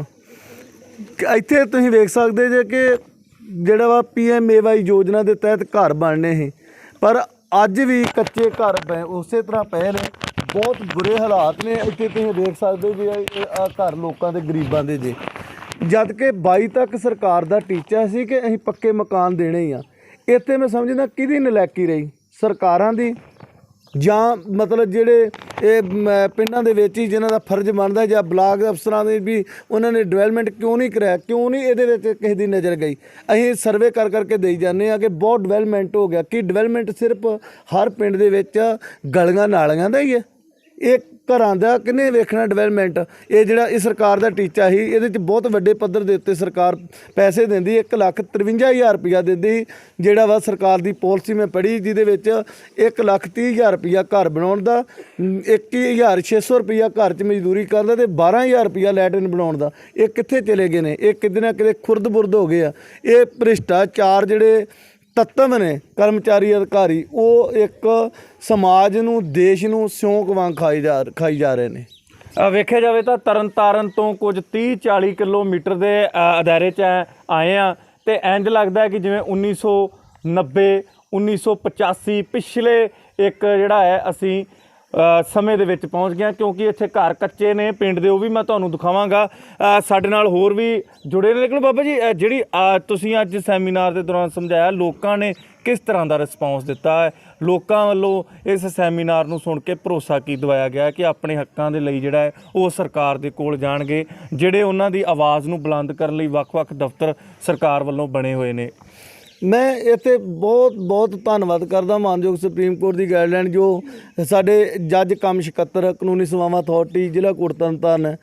ਇੱਥੇ ਤੁਸੀਂ ਵੇਖ ਸਕਦੇ ਜੇ ਕਿ ਜਿਹੜਾ ਵਾ PMAY ਯੋਜਨਾ ਦੇ ਤਹਿਤ ਘਰ ਬਣਨੇ ਸੀ, ਪਰ ਅੱਜ ਵੀ ਕੱਚੇ ਘਰ ਪਏ ਉਸੇ ਤਰ੍ਹਾਂ ਪਏ ਨੇ। ਬਹੁਤ ਬੁਰੇ ਹਾਲਾਤ ਨੇ ਇੱਥੇ ਤੁਸੀਂ ਵੇਖ ਸਕਦੇ ਜੀ, ਆਹ ਘਰ ਲੋਕਾਂ ਦੇ ਗਰੀਬਾਂ ਦੇ ਜੇ। ਜਦ ਕਿ 22 ਤੱਕ ਸਰਕਾਰ ਦਾ ਟੀਚਾ ਸੀ ਕਿ ਅਸੀਂ ਪੱਕੇ ਮਕਾਨ ਦੇਣੇ ਹੀ ਆ। ਇੱਥੇ ਮੈਂ ਸਮਝਦਾ ਕਿਹਦੀ ਨਲਾਇਕੀ ਰਹੀ, ਸਰਕਾਰਾਂ ਦੀ ਜਾਂ ਮਤਲਬ ਜਿਹੜੇ ਇਹ ਪਿੰਡਾਂ ਦੇ ਵਿੱਚ ਹੀ ਜਿਨ੍ਹਾਂ ਦਾ ਫਰਜ਼ ਬਣਦਾ, ਜਾਂ ਬਲਾਕ ਅਫਸਰਾਂ ਦੇ ਵੀ ਉਹਨਾਂ ਨੇ ਡਿਵੈਲਪਮੈਂਟ ਕਿਉਂ ਨਹੀਂ ਕਰਾਇਆ, ਕਿਉਂ ਨਹੀਂ ਇਹਦੇ ਵਿੱਚ ਕਿਸੇ ਦੀ ਨਜ਼ਰ ਗਈ। ਅਸੀਂ ਸਰਵੇ ਕਰ ਕਰਕੇ ਦੇਈ ਜਾਂਦੇ ਹਾਂ ਕਿ ਬਹੁਤ ਡਿਵੈਲਪਮੈਂਟ ਹੋ ਗਿਆ। ਕਿ ਡਿਵੈਲਪਮੈਂਟ ਸਿਰਫ ਹਰ ਪਿੰਡ ਦੇ ਵਿੱਚ ਗਲੀਆਂ ਨਾਲੀਆਂ ਦਾ ਹੀ ਹੈ? ਇਹ ਘਰਾਂ ਦਾ ਕਿਹਨੇ ਵੇਖਣਾ ਡਿਵੈਲਪਮੈਂਟ? ਇਹ ਜਿਹੜਾ ਇਹ ਸਰਕਾਰ ਦਾ ਟੀਚਾ ਸੀ, ਇਹਦੇ 'ਚ ਬਹੁਤ ਵੱਡੇ ਪੱਧਰ ਦੇ ਉੱਤੇ ਸਰਕਾਰ ਪੈਸੇ ਦਿੰਦੀ। 1,53,000 ਰੁਪਈਆ ਦਿੰਦੀ। ਜਿਹੜਾ ਵਾ ਸਰਕਾਰ ਦੀ ਪਾਲਿਸੀ ਮੈਂ ਪੜ੍ਹੀ, ਜਿਹਦੇ ਵਿੱਚ 1,30,000 ਰੁਪਈਆ ਘਰ ਬਣਾਉਣ ਦਾ, 21,600 ਰੁਪਈਆ ਘਰ 'ਚ ਮਜ਼ਦੂਰੀ ਕਰਨ ਦਾ, ਅਤੇ 12,000 ਰੁਪਈਆ ਲੈਟਰਿਨ ਬਣਾਉਣ ਦਾ। ਇਹ ਕਿੱਥੇ ਚਲੇ ਗਏ ਨੇ? ਇਹ ਕਿਤੇ ਨਾ ਕਿਤੇ ਖੁਰਦ ਬੁਰਦ ਹੋ ਗਏ ਆ। ਇਹ ਭ੍ਰਿਸ਼ਟਾਚਾਰ ਜਿਹੜੇ ਤੱਤਵ ਨੇ ਕਰਮਚਾਰੀ ਅਧਿਕਾਰੀ, ਉਹ ਇੱਕ ਸਮਾਜ ਨੂੰ ਦੇਸ਼ ਨੂੰ ਸਿਉਂਕ ਵਾਂਗ ਖਾਈ ਜਾ ਰਹੇ ਨੇ। ਵੇਖਿਆ ਜਾਵੇ ਤਾਂ ਤਰਨਤਾਰਨ ਤੋਂ ਕੁਝ 30-40 ਕਿਲੋਮੀਟਰ ਦੇ ਅਦਾਰੇ 'ਚ ਆਏ ਆ, ਅਤੇ ਇੰਝ ਲੱਗਦਾ ਕਿ ਜਿਵੇਂ 1990 1985 ਪਿਛਲੇ ਇੱਕ ਜਿਹੜਾ ਹੈ ਅਸੀਂ ਸਮੇਂ ਦੇ ਵਿੱਚ ਪਹੁੰਚ ਗਏ, ਕਿਉਂਕਿ ਇੱਥੇ ਘਰ ਕੱਚੇ ਨੇ ਪਿੰਡ ਦੇ। ਉਹ ਵੀ ਮੈਂ ਤੁਹਾਨੂੰ ਦਿਖਾਵਾਂਗਾ। ਸਾਡੇ ਨਾਲ ਹੋਰ ਵੀ ਜੁੜੇ ਨੇ। ਲੇਕਿਨ ਬਾਬਾ ਜੀ, ਜਿਹੜੀ ਤੁਸੀਂ ਅੱਜ ਸੈਮੀਨਾਰ ਦੇ ਦੌਰਾਨ ਸਮਝਾਇਆ, ਲੋਕਾਂ ਨੇ ਕਿਸ ਤਰ੍ਹਾਂ ਦਾ ਰਿਸਪੌਂਸ ਦਿੱਤਾ ਹੈ? ਲੋਕਾਂ ਵੱਲੋਂ ਇਸ ਸੈਮੀਨਾਰ ਨੂੰ ਸੁਣ ਕੇ ਭਰੋਸਾ ਕੀ ਦਿਵਾਇਆ ਗਿਆ ਕਿ ਆਪਣੇ ਹੱਕਾਂ ਦੇ ਲਈ ਜਿਹੜਾ ਹੈ ਉਹ ਸਰਕਾਰ ਦੇ ਕੋਲ ਜਾਣਗੇ? ਜਿਹੜੇ ਉਹਨਾਂ ਦੀ ਆਵਾਜ਼ ਨੂੰ ਬੁਲੰਦ ਕਰਨ ਲਈ ਵੱਖ-ਵੱਖ ਦਫ਼ਤਰ ਸਰਕਾਰ ਵੱਲੋਂ ਬਣੇ ਹੋਏ ਨੇ। ਮੈਂ ਇੱਥੇ ਬਹੁਤ ਧੰਨਵਾਦ ਕਰਦਾ ਮਾਨਯੋਗ ਸੁਪਰੀਮ ਕੋਰਟ ਦੀ ਗਾਈਡਲਾਈਨ, ਜੋ ਸਾਡੇ ਜੱਜ ਕਮ ਸਕੱਤਰ ਕਾਨੂੰਨੀ ਸੇਵਾਵਾਂ ਅਥਾਰਟੀ ਜ਼ਿਲ੍ਹਾ ਕੋਟ ਤਰਨਤਾਰਨ,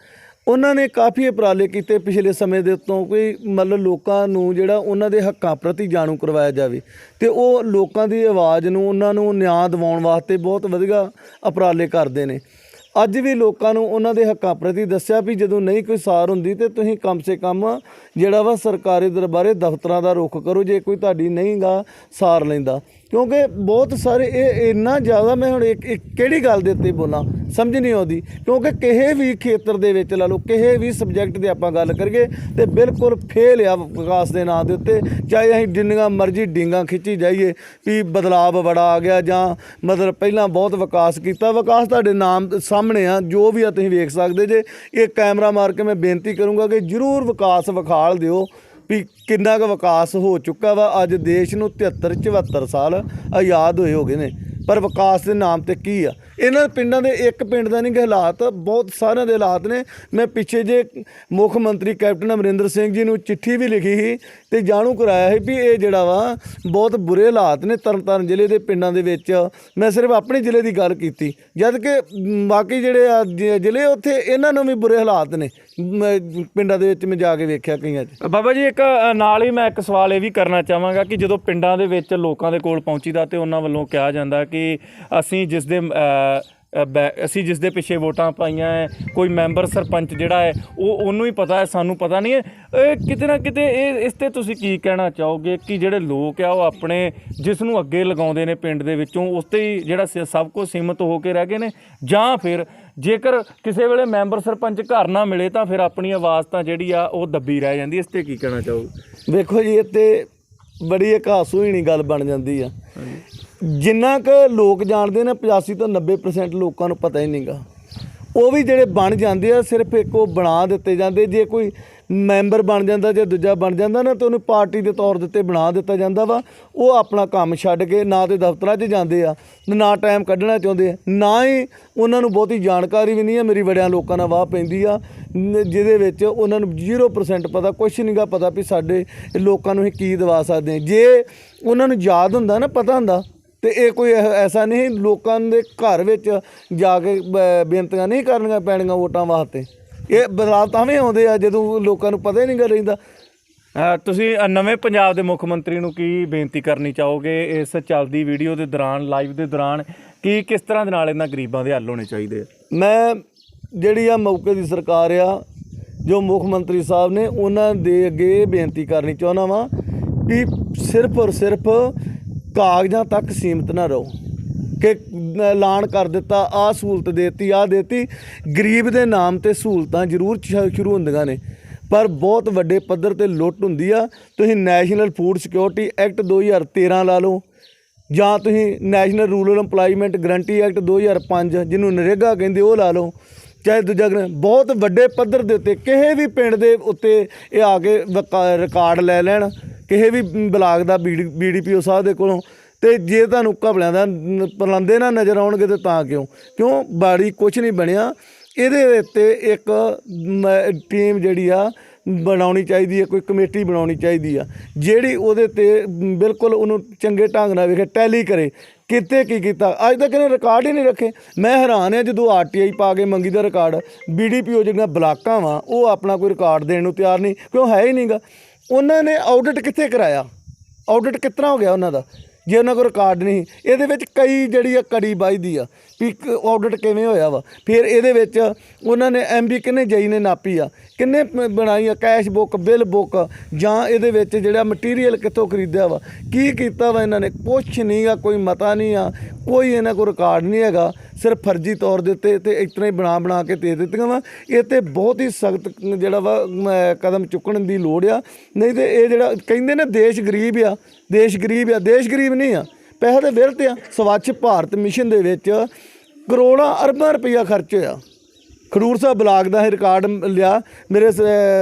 ਉਹਨਾਂ ਨੇ ਕਾਫੀ ਉਪਰਾਲੇ ਕੀਤੇ ਪਿਛਲੇ ਸਮੇਂ ਦੇ ਉੱਤੋਂ। ਕੋਈ ਮਤਲਬ ਲੋਕਾਂ ਨੂੰ ਜਿਹੜਾ ਉਹਨਾਂ ਦੇ ਹੱਕਾਂ ਪ੍ਰਤੀ ਜਾਣੂ ਕਰਵਾਇਆ ਜਾਵੇ, ਅਤੇ ਉਹ ਲੋਕਾਂ ਦੀ ਆਵਾਜ਼ ਨੂੰ, ਉਹਨਾਂ ਨੂੰ ਨਿਆਂ ਦਿਵਾਉਣ ਵਾਸਤੇ ਬਹੁਤ ਵਧੀਆ ਉਪਰਾਲੇ ਕਰਦੇ ਨੇ। ਅੱਜ ਵੀ ਲੋਕਾਂ ਨੂੰ ਉਹਨਾਂ ਦੇ ਹੱਕਾਂ ਪ੍ਰਤੀ ਦੱਸਿਆ ਵੀ ਜਦੋਂ ਨਹੀਂ ਕੋਈ ਸਾਰ ਹੁੰਦੀ ਤਾਂ ਤੁਸੀਂ ਕਮ ਸੇ ਕਮ ਜਿਹੜਾ ਵਾ ਸਰਕਾਰੀ ਦਰਬਾਰੇ ਦਫ਼ਤਰਾਂ ਦਾ ਰੁੱਖ ਕਰੋ, ਜੇ ਕੋਈ ਤੁਹਾਡੀ ਨਹੀਂ ਗਾ ਸਾਰ ਲੈਂਦਾ। ਕਿਉਂਕਿ ਬਹੁਤ ਸਾਰੇ ਇਹ ਇੰਨਾ ਜ਼ਿਆਦਾ, ਮੈਂ ਹੁਣ ਇੱਕ ਕਿਹੜੀ ਗੱਲ ਦੇ ਉੱਤੇ ਬੋਲਾਂ ਸਮਝ ਨਹੀਂ ਆਉਂਦੀ। ਕਿਉਂਕਿ ਕਿਸੇ ਵੀ ਖੇਤਰ ਦੇ ਵਿੱਚ ਲਾ ਲਓ, ਕਿਸੇ ਵੀ ਸਬਜੈਕਟ ਦੀ ਆਪਾਂ ਗੱਲ ਕਰੀਏ ਤਾਂ ਬਿਲਕੁਲ ਫੇਲ ਆ ਵਿਕਾਸ ਦੇ ਨਾਂ ਦੇ ਉੱਤੇ। ਚਾਹੇ ਅਸੀਂ ਜਿੰਨੀਆਂ ਮਰਜ਼ੀ ਡੀਂਗਾਂ ਖਿੱਚੀ ਜਾਈਏ ਵੀ ਬਦਲਾਵ ਬੜਾ ਆ ਗਿਆ, ਜਾਂ ਮਤਲਬ ਪਹਿਲਾਂ ਬਹੁਤ ਵਿਕਾਸ ਕੀਤਾ। ਵਿਕਾਸ ਤੁਹਾਡੇ ਨਾਮ ਸਾਹਮਣੇ ਆ, ਜੋ ਵੀ ਆ ਤੁਸੀਂ ਵੇਖ ਸਕਦੇ ਜੇ। ਇਹ ਕੈਮਰਾ ਮਾਰ ਕੇ ਮੈਂ ਬੇਨਤੀ ਕਰੂੰਗਾ ਕਿ ਜ਼ਰੂਰ ਵਿਕਾਸ ਵਿਖਾਲ ਦਿਓ ਵੀ ਕਿੰਨਾ ਕੁ ਵਿਕਾਸ ਹੋ ਚੁੱਕਾ ਵਾ। ਅੱਜ ਦੇਸ਼ ਨੂੰ 73-74 ਸਾਲ ਆਜ਼ਾਦ ਹੋ ਗਏ ਨੇ, ਪਰ ਵਿਕਾਸ ਦੇ ਨਾਮ ਤੇ ਕੀ ਆ? ਇਹਨਾਂ ਪਿੰਡਾਂ ਦੇ ਇੱਕ ਪਿੰਡ ਦਾ ਨਹੀਂ, ਹਾਲਾਤ ਬਹੁਤ ਸਾਰਿਆਂ ਦੇ ਹਾਲਾਤ ਨੇ। ਮੈਂ ਪਿੱਛੇ ਜੇ ਮੁੱਖ ਮੰਤਰੀ ਕੈਪਟਨ ਅਮਰਿੰਦਰ ਸਿੰਘ ਜੀ ਨੂੰ ਚਿੱਠੀ ਵੀ ਲਿਖੀ ਸੀ ਅਤੇ ਜਾਣੂ ਕਰਾਇਆ ਸੀ ਵੀ ਇਹ ਜਿਹੜਾ ਵਾ ਬਹੁਤ ਬੁਰੇ ਹਾਲਾਤ ਨੇ ਤਰਨਤਾਰਨ ਜ਼ਿਲ੍ਹੇ ਦੇ ਪਿੰਡਾਂ ਦੇ ਵਿੱਚ। ਮੈਂ ਸਿਰਫ ਆਪਣੇ ਜ਼ਿਲ੍ਹੇ ਦੀ ਗੱਲ ਕੀਤੀ, ਜਦ ਕਿ ਬਾਕੀ ਜਿਹੜੇ ਆ ਜ਼ਿਲ੍ਹੇ ਉੱਥੇ ਇਹਨਾਂ ਨੂੰ ਵੀ ਬੁਰੇ ਹਾਲਾਤ ਨੇ। ਪਿੰਡਾਂ ਦੇ ਵਿੱਚ ਮੈਂ ਜਾ ਕੇ ਵੇਖਿਆ ਕਈਆਂ 'ਚ। ਬਾਬਾ ਜੀ, ਇੱਕ ਨਾਲ ਹੀ ਮੈਂ ਇੱਕ ਸਵਾਲ ਇਹ ਵੀ ਕਰਨਾ ਚਾਹਾਂਗਾ ਕਿ ਜਦੋਂ ਪਿੰਡਾਂ ਦੇ ਵਿੱਚ ਲੋਕਾਂ ਦੇ ਕੋਲ ਪਹੁੰਚੀਦਾ ਅਤੇ ਉਹਨਾਂ ਵੱਲੋਂ ਕਿਹਾ ਜਾਂਦਾ ਕਿ ਅਸੀਂ ਜਿਸ ਦੇ ਪਿੱਛੇ ਵੋਟਾਂ ਪਾਈਆਂ ਹੈ, ਕੋਈ ਮੈਂਬਰ ਸਰਪੰਚ ਜਿਹੜਾ ਹੈ ਉਹਨੂੰ ਹੀ ਪਤਾ ਹੈ, ਸਾਨੂੰ ਪਤਾ ਨਹੀਂ ਹੈ। ਇਹ ਕਿਤੇ ਨਾ ਕਿਤੇ ਇਸ 'ਤੇ ਤੁਸੀਂ ਕੀ ਕਹਿਣਾ ਚਾਹੋਗੇ ਕਿ ਜਿਹੜੇ ਲੋਕ ਆ ਉਹ ਆਪਣੇ ਜਿਸ ਨੂੰ ਅੱਗੇ ਲਗਾਉਂਦੇ ਨੇ ਪਿੰਡ ਦੇ ਵਿੱਚੋਂ, ਉਸ 'ਤੇ ਹੀ ਜਿਹੜਾ ਸਭ ਕੁਝ ਸੀਮਤ ਹੋ ਕੇ ਰਹਿ ਗਏ ਨੇ, ਜਾਂ ਫਿਰ ਜੇਕਰ ਕਿਸੇ ਵੇਲੇ ਮੈਂਬਰ ਸਰਪੰਚ ਘਰ ਨਾ ਮਿਲੇ ਤਾਂ ਫਿਰ ਆਪਣੀ ਆਵਾਜ਼ ਤਾਂ ਜਿਹੜੀ ਆ ਉਹ ਦੱਬੀ ਰਹਿ ਜਾਂਦੀ? ਇਸ 'ਤੇ ਕੀ ਕਹਿਣਾ ਚਾਹੋਗੇ? ਵੇਖੋ ਜੀ, ਇਹ ਤੇ ਬੜੀ ਇੱਕ ਹਾਸੋਹੀਣੀ ਗੱਲ ਬਣ ਜਾਂਦੀ ਆ। ਜਿੰਨਾ ਕੁ ਲੋਕ ਜਾਣਦੇ ਨੇ 85 ਤੋਂ 90% ਲੋਕਾਂ ਨੂੰ ਪਤਾ ਹੀ ਨਹੀਂਗਾ। ਉਹ ਵੀ ਜਿਹੜੇ ਬਣ ਜਾਂਦੇ ਆ ਸਿਰਫ ਇੱਕ ਉਹ ਬਣਾ ਦਿੱਤੇ ਜਾਂਦੇ। ਜੇ ਕੋਈ ਮੈਂਬਰ ਬਣ ਜਾਂਦਾ ਜਾਂ ਦੂਜਾ ਬਣ ਜਾਂਦਾ ਨਾ, ਤਾਂ ਉਹਨੂੰ ਪਾਰਟੀ ਦੇ ਤੌਰ ਦੇ ਉੱਤੇ ਬਣਾ ਦਿੱਤਾ ਜਾਂਦਾ ਵਾ। ਉਹ ਆਪਣਾ ਕੰਮ ਛੱਡ ਕੇ ਨਾ ਤੇ ਦਫ਼ਤਰਾਂ 'ਚ ਜਾਂਦੇ ਆ, ਨਾ ਟਾਈਮ ਕੱਢਣਾ ਚਾਹੁੰਦੇ ਆ, ਨਾ ਹੀ ਉਹਨਾਂ ਨੂੰ ਬਹੁਤੀ ਜਾਣਕਾਰੀ ਵੀ ਨਹੀਂ ਆ। ਮੇਰੀ ਬੜਿਆਂ ਲੋਕਾਂ ਨਾਲ ਵਾਹ ਪੈਂਦੀ ਆ ਜਿਹਦੇ ਵਿੱਚ ਉਹਨਾਂ ਨੂੰ 0% ਪਤਾ, ਕੁਛ ਨਹੀਂ ਗਾ ਪਤਾ ਵੀ ਸਾਡੇ ਲੋਕਾਂ ਨੂੰ ਇਹ ਕੀ ਦਵਾ ਸਕਦੇ। ਜੇ ਉਹਨਾਂ ਨੂੰ ਯਾਦ ਹੁੰਦਾ ਨਾ, ਪਤਾ ਹੁੰਦਾ, ਤੇ ਇਹ ਕੋਈ ਐਸਾ ਨਹੀਂ ਲੋਕਾਂ ਦੇ ਘਰ ਵਿੱਚ ਜਾ ਕੇ ਬੇਨਤੀਆਂ ਨਹੀਂ ਕਰਨੀਆਂ ਪੈਣੀਆਂ ਵੋਟਾਂ ਵਾਸਤੇ। ਇਹ ਬਦਲਾਅ ਤਾਂ ਵੀ ਆਉਂਦੇ ਆ ਜਦੋਂ ਲੋਕਾਂ ਨੂੰ ਪਤਾ ਹੀ ਨਹੀਂ ਗਾ ਰਹਿੰਦਾ। ਤੁਸੀਂ ਨਵੇਂ ਪੰਜਾਬ ਦੇ ਮੁੱਖ ਮੰਤਰੀ ਨੂੰ ਕੀ ਬੇਨਤੀ ਕਰਨੀ ਚਾਹੋਗੇ ਇਸ ਚੱਲਦੀ ਵੀਡੀਓ ਦੇ ਦੌਰਾਨ, ਲਾਈਵ ਦੇ ਦੌਰਾਨ, ਕਿ ਕਿਸ ਤਰ੍ਹਾਂ ਦੇ ਨਾਲ ਇਹਨਾਂ ਗਰੀਬਾਂ ਦੇ ਹੱਲ ਹੋਣੇ ਚਾਹੀਦੇ ਆ? ਮੈਂ ਜਿਹੜੀ ਆ ਮੌਕੇ ਦੀ ਸਰਕਾਰ ਆ, ਜੋ ਮੁੱਖ ਮੰਤਰੀ ਸਾਹਿਬ ਨੇ, ਉਹਨਾਂ ਦੇ ਅੱਗੇ ਇਹ ਬੇਨਤੀ ਕਰਨੀ ਚਾਹੁੰਦਾ ਵਾਂ ਕਿ ਸਿਰਫ ਔਰ ਸਿਰਫ ਕਾਗਜ਼ਾਂ ਤੱਕ ਸੀਮਤ ਨਾ ਰਹੋ। ਕਿ ਐਲਾਨ ਕਰ ਦਿੱਤਾ, ਆਹ ਸਹੂਲਤ ਦੇਤੀ, ਆਹ ਦੇਤੀ। ਗਰੀਬ ਦੇ ਨਾਮ ਤੇ ਸਹੂਲਤਾਂ ਜ਼ਰੂਰ ਸ਼ੁਰੂ ਹੁੰਦੀਆਂ ਨੇ, ਪਰ ਬਹੁਤ ਵੱਡੇ ਪੱਧਰ ਤੇ ਲੁੱਟ ਹੁੰਦੀ ਆ। ਤੁਸੀਂ ਨੈਸ਼ਨਲ ਫੂਡ ਸਿਕਿਉਰਿਟੀ ਐਕਟ 2013 ਲਾ ਲਓ, ਜਾਂ ਤੁਸੀਂ national rural employment guarantee act 2005 ਜਿਹਨੂੰ ਨਰੇਗਾ ਕਹਿੰਦੇ ਉਹ ਲਾ ਲਓ, ਚਾਹੇ ਦੂਜਾ ਬਹੁਤ ਵੱਡੇ ਪੱਧਰ ਦੇ ਉੱਤੇ ਕਿਸੇ ਵੀ ਪਿੰਡ ਦੇ ਉੱਤੇ ਇਹ ਆ ਕੇ ਰਿਕਾਰਡ ਲੈ ਲੈਣ, ਕਿਸੇ ਵੀ ਬਲਾਕ ਦਾ BDPO ਸਾਹਿਬ ਦੇ ਕੋਲੋਂ। ਤੇ ਜੇ ਤੁਹਾਨੂੰ ਘਪਲਿਆਂ ਦਾ ਪਰਲੰਦੇ ਨਾ ਨਜ਼ਰ ਆਉਣਗੇ ਤੇ ਤਾਂ ਕਿਉਂ ਬਾੜੀ ਕੁਛ ਨਹੀਂ ਬਣਿਆ। ਇਹਦੇ ਉੱਤੇ ਇੱਕ ਟੀਮ ਜਿਹੜੀ ਆ ਬਣਾਉਣੀ ਚਾਹੀਦੀ ਹੈ, ਕੋਈ ਕਮੇਟੀ ਬਣਾਉਣੀ ਚਾਹੀਦੀ ਆ ਜਿਹੜੀ ਉਹਦੇ ਤੇ ਬਿਲਕੁਲ ਉਹਨੂੰ ਚੰਗੇ ਢੰਗ ਨਾਲ ਵੇਖੇ, ਟੈਲੀ ਕਰੇ ਕਿਤੇ ਕੀ ਕੀਤਾ। ਅੱਜ ਤੱਕ ਇਹਨੇ ਰਿਕਾਰਡ ਹੀ ਨਹੀਂ ਰੱਖੇ। ਮੈਂ ਹੈਰਾਨ ਹਾਂ ਜਦੋਂ RTI ਪਾ ਕੇ ਮੰਗੀ ਦਾ ਰਿਕਾਰਡ, BDPO ਜਿਹੜੀਆਂ ਬਲਾਕਾਂ ਵਾ ਉਹ ਆਪਣਾ ਕੋਈ ਰਿਕਾਰਡ ਦੇਣ ਨੂੰ ਤਿਆਰ ਨਹੀਂ, ਕਿਉਂ ਹੈ ਹੀ ਨਹੀਂਗਾ। ਉਹਨਾਂ ਨੇ ਆਡਿਟ ਕਿੱਥੇ ਕਰਾਇਆ? ਆਡਿਟ ਕਿਸ ਤਰ੍ਹਾਂ ਹੋ ਗਿਆ ਉਹਨਾਂ ਦਾ ਜੇ ਉਹਨਾਂ ਕੋਲ ਰਿਕਾਰਡ ਨਹੀਂ? ਇਹਦੇ ਵਿੱਚ ਕਈ ਜਿਹੜੀ ਆ ਕੜੀ ਵੱਜਦੀ ਆ ਵੀ ਆਡਿਟ ਕਿਵੇਂ ਹੋਇਆ ਵਾ। ਫਿਰ ਇਹਦੇ ਵਿੱਚ ਉਹਨਾਂ ਨੇ MB ਕਿੰਨੇ ਜਈ ਨੇ ਨਾਪੀ ਆ, ਕਿੰਨੇ ਬਣਾਈ ਆ, ਕੈਸ਼ ਬੁੱਕ, ਬਿੱਲ ਬੁੱਕ, ਜਾਂ ਇਹਦੇ ਵਿੱਚ ਜਿਹੜਾ ਮਟੀਰੀਅਲ ਕਿੱਥੋਂ ਖਰੀਦਿਆ ਵਾ, ਕੀ ਕੀਤਾ ਵਾ ਇਹਨਾਂ ਨੇ? ਕੁਛ ਨਹੀਂ ਆ, ਕੋਈ ਮਤਾ ਨਹੀਂ ਆ, ਕੋਈ ਇਹਨਾਂ ਕੋਲ ਰਿਕਾਰਡ ਨਹੀਂ ਹੈਗਾ। ਸਿਰਫ ਫਰਜ਼ੀ ਤੌਰ ਦੇ ਉੱਤੇ ਤੇ ਇਸ ਤਰ੍ਹਾਂ ਹੀ ਬਣਾ ਕੇ ਦੇ ਦਿੱਤੀਆਂ ਵਾ। ਇਹ ਤੇ ਬਹੁਤ ਹੀ ਸਖਤ ਜਿਹੜਾ ਵਾ ਕਦਮ ਚੁੱਕਣ ਦੀ ਲੋੜ ਆ। ਨਹੀਂ ਤੇ ਇਹ ਜਿਹੜਾ ਕਹਿੰਦੇ ਨੇ ਦੇਸ਼ ਗਰੀਬ ਆ, ਦੇਸ਼ ਗਰੀਬ ਆ, ਦੇਸ਼ ਗਰੀਬ ਨਹੀਂ ਆ, ਪੈਸੇ ਦੇ ਵਿਰਧ ਆ। ਸਵੱਛ ਭਾਰਤ ਮਿਸ਼ਨ ਦੇ ਵਿੱਚ ਕਰੋੜਾਂ ਅਰਬਾਂ ਰੁਪਈਆ ਖਰਚ ਹੋਇਆ। ਖਡੂਰ ਸਾਹਿਬ ਬਲਾਕ ਦਾ ਇਹ ਰਿਕਾਰਡ ਲਿਆ ਮੇਰੇ